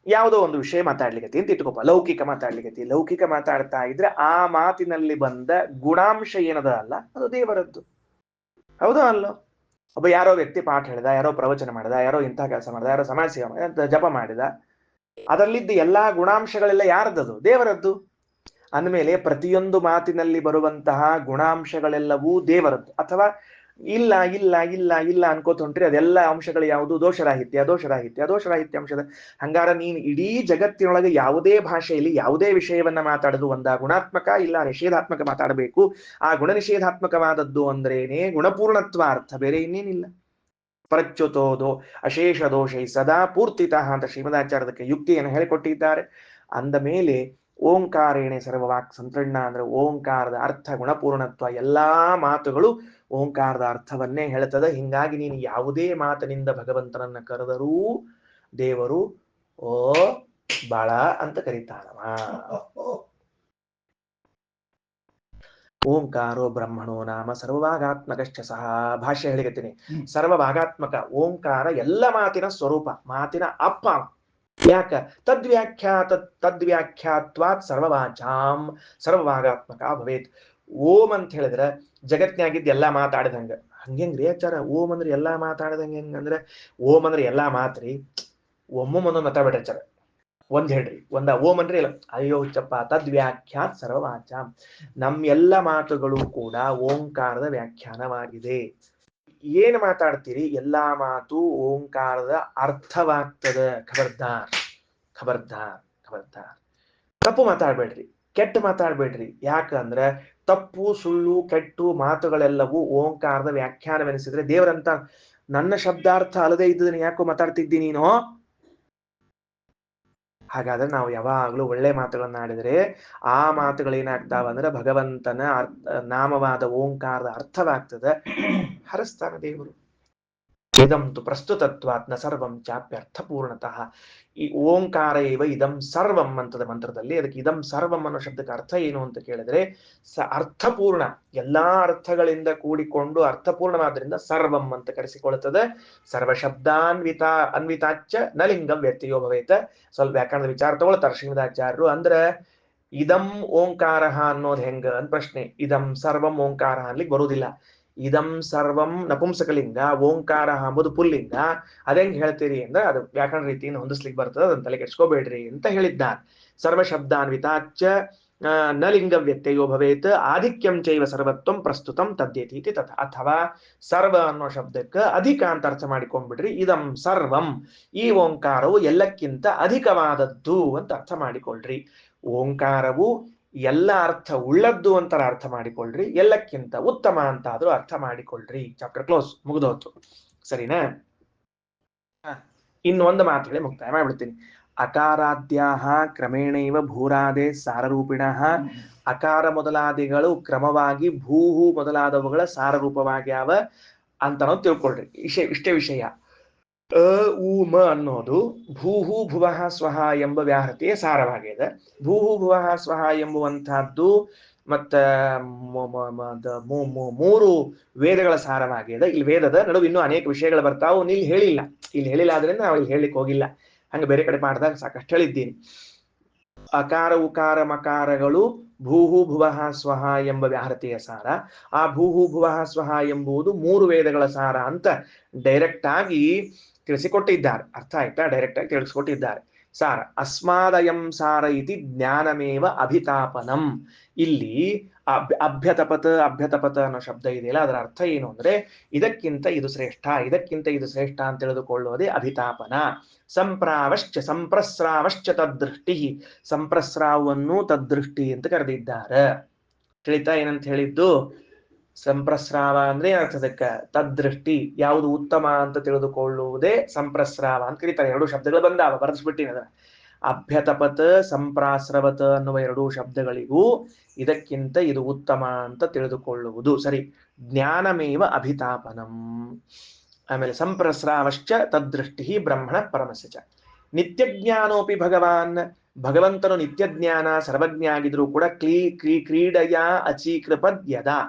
ಯಾವುದೋ ಒಂದು ವಿಷಯ ಮಾತಾಡ್ಲಿಕ್ಕೆ ಅಂತ ಇಟ್ಕೋಪ, ಲೌಕಿಕ ಮಾತಾಡ್ಲಿಕ್ಕೆ. ಲೌಕಿಕ ಮಾತಾಡ್ತಾ ಇದ್ರೆ ಆ ಮಾತಿನಲ್ಲಿ ಬಂದ ಗುಣಾಂಶ ಏನದ ಅಲ್ಲ, ಅದು ದೇವರದ್ದು. ಹೌದೋ ಅಲ್ಲೋ? ಒಬ್ಬ ಯಾರೋ ವ್ಯಕ್ತಿ ಪಾಠ ಹೇಳಿದ, ಯಾರೋ ಪ್ರವಚನ ಮಾಡಿದ, ಯಾರೋ ಇಂಥ ಕೆಲಸ ಮಾಡಿದ, ಯಾರೋ ಸಮಾಜ ಸೇವೆ ಮಾಡಿದ, ಜಪ ಮಾಡಿದ, ಅದರಲ್ಲಿದ್ದ ಎಲ್ಲಾ ಗುಣಾಂಶಗಳೆಲ್ಲ ಯಾರದದು? ದೇವರದ್ದು. ಅಂದಮೇಲೆ ಪ್ರತಿಯೊಂದು ಮಾತಿನಲ್ಲಿ ಬರುವಂತಹ ಗುಣಾಂಶಗಳೆಲ್ಲವೂ ದೇವರದ್ದು. ಅಥವಾ ಇಲ್ಲ ಇಲ್ಲ ಇಲ್ಲ ಇಲ್ಲ ಅನ್ಕೋತ ಹೊಂಟ್ರಿ, ಅದೆಲ್ಲ ಅಂಶಗಳು ಯಾವುದು? ದೋಷರಾಹಿತ್ಯ ದೋಷರಾಹಿತ್ಯ ದೋಷರಾಹಿತ್ಯ ಅಂಶದ. ಹಂಗಾರ ನೀನು ಇಡೀ ಜಗತ್ತಿನೊಳಗೆ ಯಾವುದೇ ಭಾಷೆಯಲ್ಲಿ ಯಾವುದೇ ವಿಷಯವನ್ನ ಮಾತಾಡೋದು ಒಂದ ಗುಣಾತ್ಮಕ ಇಲ್ಲ ನಿಷೇಧಾತ್ಮಕ ಮಾತಾಡಬೇಕು. ಆ ಗುಣ ನಿಷೇಧಾತ್ಮಕವಾದದ್ದು ಅಂದ್ರೇನೆ ಗುಣಪೂರ್ಣತ್ವ ಅರ್ಥ, ಬೇರೆ ಇನ್ನೇನಿಲ್ಲ. ಪ್ರಚ್ಯುತೋದೋ ಅಶೇಷ ದೋಷೈ ಸದಾ ಪೂರ್ತಿತಃ ಅಂತ ಶ್ರೀಮದಾಚಾರ್ಯದಕ್ಕೆ ಯುಕ್ತಿಯನ್ನು ಹೇಳಿಕೊಟ್ಟಿದ್ದಾರೆ. ಅಂದ ಮೇಲೆ ಓಂಕಾರೇಣೆ ಸರ್ವವಾಕ್ ಸಂತೃಣ್ಣ ಅಂದ್ರೆ ಓಂಕಾರದ ಅರ್ಥ ಗುಣಪೂರ್ಣತ್ವ. ಎಲ್ಲಾ ಮಾತುಗಳು ಓಂಕಾರದ ಅರ್ಥವನ್ನೇ ಹೇಳ್ತದೆ. ಹಿಂಗಾಗಿ ನೀನು ಯಾವುದೇ ಮಾತಿನಿಂದ ಭಗವಂತನನ್ನ ಕರೆದರೂ ದೇವರು ಓ ಬಾಳ ಅಂತ ಕರೀತಾನವ. ಓಂಕಾರೋ ಬ್ರಹ್ಮಣೋ ನಾಮ ಸರ್ವಭಾಗಾತ್ಮಕಶ್ಚ ಸಹ. ಭಾಷ್ಯ ಹೇಳಿಕತ್ತೀನಿ, ಸರ್ವಭಾಗಾತ್ಮಕ ಓಂಕಾರ ಎಲ್ಲ ಮಾತಿನ ಸ್ವರೂಪ, ಮಾತಿನ ಅಪ್ಪ. ಯಾಕ? ತದ್ವ್ಯಾಖ್ಯಾತ್ವಾತ್ ಸರ್ವವಾಚಾಂ ಸರ್ವಭಾಗಾತ್ಮಕ ಭವೇತ್. ಓಂ ಅಂತ ಹೇಳಿದ್ರೆ ಜಗತ್ನ್ಯಾಗಿದ್ದ ಎಲ್ಲಾ ಮಾತಾಡಿದಂಗ. ಹಂಗೇಂಗ್ರಿ ಆಚಾರ? ಓಂ ಅಂದ್ರೆ ಎಲ್ಲಾ ಮಾತಾಡಿದಂಗ ಹೆಂಗಂದ್ರೆ, ಓಂ ಅಂದ್ರೆ ಎಲ್ಲಾ ಮಾತ್ರಿ. ಒಮ್ಮೊಂದೊಂದು ಮಾತಾಡ್ಬೇಡ್ರಿ ಆಚಾರ, ಒಂದ್ ಹೇಳ್ರಿ, ಓಂ ಅಂದ್ರೆ ಇಲ್ಲ. ಅಯ್ಯೋ ಚಪ್ಪ, ತದ್ವ್ಯಾಖ್ಯಾತ್ ಸರ್ವವಾಚಾಂ. ನಮ್ಮ ಎಲ್ಲ ಮಾತುಗಳು ಕೂಡ ಓಂಕಾರದ ವ್ಯಾಖ್ಯಾನವಾಗಿದೆ. ಏನ್ ಮಾತಾಡ್ತೀರಿ ಎಲ್ಲಾ ಮಾತು ಓಂಕಾರದ ಅರ್ಥವಾಗ್ತದ. ಖಬರ್ದಾರ್ ಖಬರ್ದಾರ್ ಖಬರ್ದಾರ್. ತಪ್ಪು ಮಾತಾಡ್ಬೇಡ್ರಿ, ಕೆಟ್ಟ ಮಾತಾಡ್ಬೇಡ್ರಿ. ಯಾಕಂದ್ರ ತಪ್ಪು ಸುಳ್ಳು ಕೆಟ್ಟು ಮಾತುಗಳೆಲ್ಲವೂ ಓಂಕಾರದ ವ್ಯಾಖ್ಯಾನವೆನಿಸಿದ್ರೆ ದೇವರಂತ ನನ್ನ ಶಬ್ದಾರ್ಥ ಅಲ್ಲದೆ ಇದ್ದದನ್ನ ಯಾಕೋ ಮಾತಾಡ್ತಿದ್ದಿ ನೀನು. ಹಾಗಾದ್ರೆ ನಾವು ಯಾವಾಗ್ಲೂ ಒಳ್ಳೆ ಮಾತುಗಳನ್ನ ಆಡಿದ್ರೆ ಆ ಮಾತುಗಳೇನಾಗ್ತಾವ ಅಂದ್ರೆ ಭಗವಂತನ ನಾಮವಾದ ಓಂಕಾರದ ಅರ್ಥವಾಗ್ತದೆ, ಹರಿಸ್ತಾನ ದೇವರು. ಇದಂತು ಪ್ರಸ್ತುತತ್ವಾತ್ನ ಸರ್ವಂ ಚಾಪ್ಯರ್ಥ ಪೂರ್ಣತಃ. ಈ ಓಂಕಾರ ಇವ ಇದಂ ಸರ್ವಂ ಅಂತದ ಮಂತ್ರದಲ್ಲಿ. ಅದಕ್ಕೆ ಇದಂ ಸರ್ವಂ ಅನ್ನೋ ಶಬ್ದಕ್ಕೆ ಅರ್ಥ ಏನು ಅಂತ ಕೇಳಿದ್ರೆ ಅರ್ಥಪೂರ್ಣ, ಎಲ್ಲಾ ಅರ್ಥಗಳಿಂದ ಕೂಡಿಕೊಂಡು ಅರ್ಥಪೂರ್ಣವಾದ್ರಿಂದ ಸರ್ವಂ ಅಂತ ಕರೆಸಿಕೊಳ್ಳುತ್ತದೆ. ಅನ್ವಿತಾಚ್ಚ ನ ಲಿಂಗಂ ವ್ಯತ್ಯಯೋ ಭವೇತ. ಸ್ವಲ್ಪ ವ್ಯಾಕರಣದ ವಿಚಾರ ತಗೊಳ್ತಾರೆ ಶ್ರೀಮದಾಚಾರ್ಯರು. ಅಂದ್ರೆ ಇದಂ ಓಂಕಾರ ಅನ್ನೋದು ಹೆಂಗ ಅಂತ ಪ್ರಶ್ನೆ. ಇದಂ ಸರ್ವಂ ಓಂಕಾರ ಅನ್ಲಿಕ್ಕೆ ಬರುವುದಿಲ್ಲ. ಇದಂ ಸರ್ವಂ ನಪುಂಸಕಲಿಂಗ, ಓಂಕಾರ ಅಂಬುದು ಪುಲ್ಲಿಂಗ. ಅದೆಂಗ್ ಹೇಳ್ತೀರಿ ಅಂದ್ರೆ ಅದು ವ್ಯಾಕರಣ ರೀತಿಯನ್ನು ಹೊಂದಿಸ್ಲಿಕ್ಕೆ ಬರ್ತದೆ, ಅದನ್ನ ತಲೆ ಕೆಡ್ಸ್ಕೋಬೇಡ್ರಿ ಅಂತ ಹೇಳಿದ್ದಾನೆ. ಸರ್ವಶಬ್ದಾನ್ವಿತಾಚ್ಚ ನ ಲಿಂಗ ವ್ಯತ್ಯಯೋ ಭವೇತ್ ಆಧಿಕ್ಯಂ ಚೈವ ಸರ್ವತ್ವಂ ಪ್ರಸ್ತುತಂ ತದ್ಯತೀತಿ ತಥ. ಅಥವಾ ಸರ್ವ ಅನ್ನೋ ಶಬ್ದಕ್ಕೆ ಅಧಿಕ ಅಂತ ಅರ್ಥ ಮಾಡಿಕೊಂಡ್ಬಿಡ್ರಿ. ಇದಂ ಸರ್ವಂ, ಈ ಓಂಕಾರವು ಎಲ್ಲಕ್ಕಿಂತ ಅಧಿಕವಾದದ್ದು ಅಂತ ಅರ್ಥ ಮಾಡಿಕೊಳ್ಳ್ರಿ. ಓಂಕಾರವು ಎಲ್ಲ ಅರ್ಥ ಉಳ್ಳದ್ದು ಅಂತಾರ ಅರ್ಥ ಮಾಡಿಕೊಳ್ಳ್ರಿ, ಎಲ್ಲಕ್ಕಿಂತ ಉತ್ತಮ ಅಂತ ಆದ್ರೂ ಅರ್ಥ ಮಾಡಿಕೊಳ್ಳ್ರಿ. Chapter close, ಮುಗಿದೋತು. ಸರಿನಾ? ಇನ್ನೊಂದು ಮಾತು ಹೇಳಿ ಮುಕ್ತಾಯ ಮಾಡ್ಬಿಡ್ತೀನಿ. ಅಕಾರಾದ್ಯಾಹ ಕ್ರಮೇಣೈವ ಭೂರಾದೆ ಸಾರರೂಪಿಣಃ. ಅಕಾರ ಮೊದಲಾದಿಗಳು ಕ್ರಮವಾಗಿ ಭೂಹು ಮೊದಲಾದವುಗಳ ಸಾರರೂಪವಾಗ್ಯಾವ ಅಂತ ನಾವು ತಿಳ್ಕೊಳ್ರಿ. ಇಷ್ಟೇ ವಿಷಯ. ಮ ಅನ್ನೋದು ಭೂಹು ಭುವಃ ಸ್ವಹ ಎಂಬ ವ್ಯಾಹೃತಿಯ ಸಾರವಾಗಿದೆ. ಭೂಹು ಭುವಃ ಸ್ವಹ ಎಂಬುವಂತಹದ್ದು ಮತ್ತ ಮೂರು ವೇದಗಳ ಸಾರವಾಗಿದೆ. ಇಲ್ಲಿ ವೇದದ ನಡುವೆ ಇನ್ನೂ ಅನೇಕ ವಿಷಯಗಳು ಬರ್ತಾವು, ಇಲ್ಲಿ ಹೇಳಿಲ್ಲ. ಇಲ್ಲಿ ಹೇಳಿಲ್ಲ ಆದ್ರಿಂದ ನಾವು ಇಲ್ಲಿ ಹೇಳಲಿಕ್ಕೆ ಹೋಗಿಲ್ಲ. ಹಂಗೆ ಬೇರೆ ಕಡೆ ಮಾಡಿದಾಗ ಸಾಕಷ್ಟು ಹೇಳಿದ್ದೀನಿ. ಅಕಾರ ಉಕಾರ ಮಕಾರಗಳು ಭೂಹು ಭುವಃ ಸ್ವಹ ಎಂಬ ವ್ಯಾಹೃತಿಯ ಸಾರ. ಆ ಭೂಹು ಭುವಃ ಸ್ವಹ ಎಂಬುದು ಮೂರು ವೇದಗಳ ಸಾರ ಅಂತ ಡೈರೆಕ್ಟ್ ಆಗಿ ತಿಳಿಸಿಕೊಟ್ಟಿದ್ದಾರೆ. ಅರ್ಥ ಆಯ್ತಾ? ಡೈರೆಕ್ಟ್ ಆಗಿ ತಿಳಿಸ್ಕೊಟ್ಟಿದ್ದಾರೆ. ಸಾರ ಅಸ್ಮಾದಯಂ ಸಾರ ಇತಿ ಜ್ಞಾನಮೇವ ಅಭಿತಾಪನಂ. ಇಲ್ಲಿ ಅಭ್ಯತಪತ ಅನ್ನೋ ಶಬ್ದ ಇದೆಯಲ್ಲ, ಅದರ ಅರ್ಥ ಏನು ಅಂದ್ರೆ ಇದಕ್ಕಿಂತ ಇದು ಶ್ರೇಷ್ಠ, ಇದಕ್ಕಿಂತ ಇದು ಶ್ರೇಷ್ಠ ಅಂತ ತಿಳಿದುಕೊಳ್ಳುವುದೇ ಅಭಿತಾಪನ. ಸಂಪ್ರಸ್ರಾವಶ್ಚ ತದ್ದೃಷ್ಟಿ, ಸಂಪ್ರಸ್ರಾವವನ್ನು ತದ್ದೃಷ್ಟಿ ಅಂತ ಕರೆದಿದ್ದಾರೆ. ತಿಳಿತಾ ಏನಂತ ಹೇಳಿದ್ದು? ಸಂಪ್ರಸ್ರಾವ ಅಂದ್ರೆ ಏನಾಗ್ತದಕ್ಕ? ತದ್ದೃಷ್ಟಿ, ಯಾವುದು ಉತ್ತಮ ಅಂತ ತಿಳಿದುಕೊಳ್ಳುವುದೇ ಸಂಪ್ರಸ್ರಾವ ಅಂತ ಕರೀತಾರೆ. ಎರಡು ಶಬ್ದಗಳು ಬಂದಾವ, ಬರೆಸ್ಬಿಟ್ಟಿನ ಅದರ. ಅಭ್ಯತಪತ್ ಸಂಪ್ರಾಸ್ರವತ್ ಅನ್ನುವ ಎರಡೂ ಶಬ್ದಗಳಿಗೂ ಇದಕ್ಕಿಂತ ಇದು ಉತ್ತಮ ಅಂತ ತಿಳಿದುಕೊಳ್ಳುವುದು. ಸರಿ, ಜ್ಞಾನಮೇವ ಅಭಿತಾಪನಂ. ಆಮೇಲೆ ಸಂಪ್ರಸ್ರಾವಶ್ಚ ತದ್ದೃಷ್ಟಿ ಬ್ರಹ್ಮಣ ಪರಮಸ್ಯ ಚ. ನಿತ್ಯಜ್ಞಾನೋಪಿ ಭಗವಾನ್, ಭಗವಂತನು ನಿತ್ಯಜ್ಞಾನ ಸರ್ವಜ್ಞ ಆಗಿದ್ರು ಕೂಡ ಕ್ರೀಡೆಯ ಅಚೀಕೃಪದ್ ಯದಾ,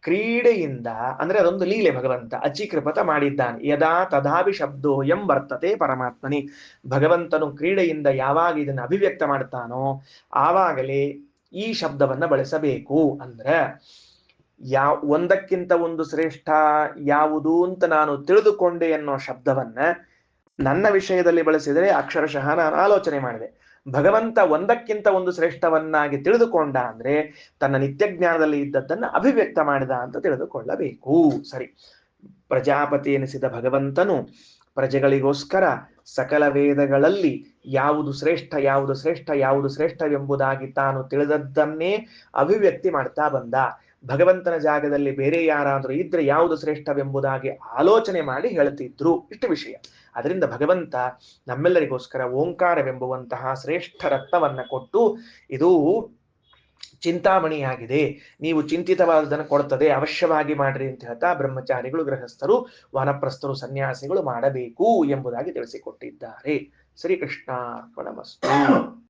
ಕ್ರೀಡೆಯಿಂದ ಅಂದ್ರೆ ಅದೊಂದು ಲೀಲೆ, ಭಗವಂತ ಅಚೀಕೃಪತ ಮಾಡಿದ್ದಾನೆ. ಯದಾ ತದಾಭಿ ಶಬ್ದೋಯಂ ವರ್ತತೆ ಪರಮಾತ್ಮನಿ, ಭಗವಂತನು ಕ್ರೀಡೆಯಿಂದ ಯಾವಾಗ ಇದನ್ನು ಅಭಿವ್ಯಕ್ತ ಮಾಡ್ತಾನೋ ಆವಾಗಲೇ ಈ ಶಬ್ದವನ್ನ ಬಳಸಬೇಕು. ಅಂದ್ರೆ ಒಂದಕ್ಕಿಂತ ಒಂದು ಶ್ರೇಷ್ಠ ಯಾವುದು ಅಂತ ನಾನು ತಿಳಿದುಕೊಂಡೆ ಅನ್ನೋ ಶಬ್ದವನ್ನ ನನ್ನ ವಿಷಯದಲ್ಲಿ ಬಳಸಿದರೆ ಅಕ್ಷರಶಃ ನಾನು ಆಲೋಚನೆ ಮಾಡಿದೆ. ಭಗವಂತ ಒಂದಕ್ಕಿಂತ ಒಂದು ಶ್ರೇಷ್ಠವನ್ನಾಗಿ ತಿಳಿದುಕೊಂಡ ಅಂದ್ರೆ ತನ್ನ ನಿತ್ಯ ಜ್ಞಾನದಲ್ಲಿ ಇದ್ದದ್ದನ್ನ ಅಭಿವ್ಯಕ್ತ ಮಾಡಿದ ಅಂತ ತಿಳಿದುಕೊಳ್ಳಬೇಕು. ಸರಿ, ಪ್ರಜಾಪತಿ ಎನಿಸಿದ ಭಗವಂತನು ಪ್ರಜೆಗಳಿಗೋಸ್ಕರ ಸಕಲ ವೇದಗಳಲ್ಲಿ ಯಾವುದು ಶ್ರೇಷ್ಠ ಯಾವುದು ಶ್ರೇಷ್ಠ ಯಾವುದು ಶ್ರೇಷ್ಠವೆಂಬುದಾಗಿ ತಾನು ತಿಳಿದದ್ದನ್ನೇ ಅಭಿವ್ಯಕ್ತಿ ಮಾಡ್ತಾ ಬಂದ. ಭಗವಂತನ ಜಾಗದಲ್ಲಿ ಬೇರೆ ಯಾರಾದರೂ ಇದ್ರೆ ಯಾವುದು ಶ್ರೇಷ್ಠವೆಂಬುದಾಗಿ ಆಲೋಚನೆ ಮಾಡಿ ಹೇಳ್ತಿದ್ರು. ಇಷ್ಟು ವಿಷಯ. ಅದರಿಂದ ಭಗವಂತ ನಮ್ಮೆಲ್ಲರಿಗೋಸ್ಕರ ಓಂಕಾರವೆಂಬುವಂತಹ ಶ್ರೇಷ್ಠ ರತ್ನವನ್ನ ಕೊಟ್ಟು, ಇದು ಚಿಂತಾಮಣಿಯಾಗಿದೆ, ನೀವು ಚಿಂತಿತವಾದದನ್ನು ಕೊಡ್ತದೆ, ಅವಶ್ಯವಾಗಿ ಮಾಡ್ರಿ ಅಂತ ಹೇಳ್ತಾ ಬ್ರಹ್ಮಚಾರಿಗಳು, ಗೃಹಸ್ಥರು, ವಾನಪ್ರಸ್ಥರು, ಸನ್ಯಾಸಿಗಳು ಮಾಡಬೇಕು ಎಂಬುದಾಗಿ ತಿಳಿಸಿಕೊಟ್ಟಿದ್ದಾರೆ. ಶ್ರೀಕೃಷ್ಣಾರ್ಪಣಮಸ್ತು.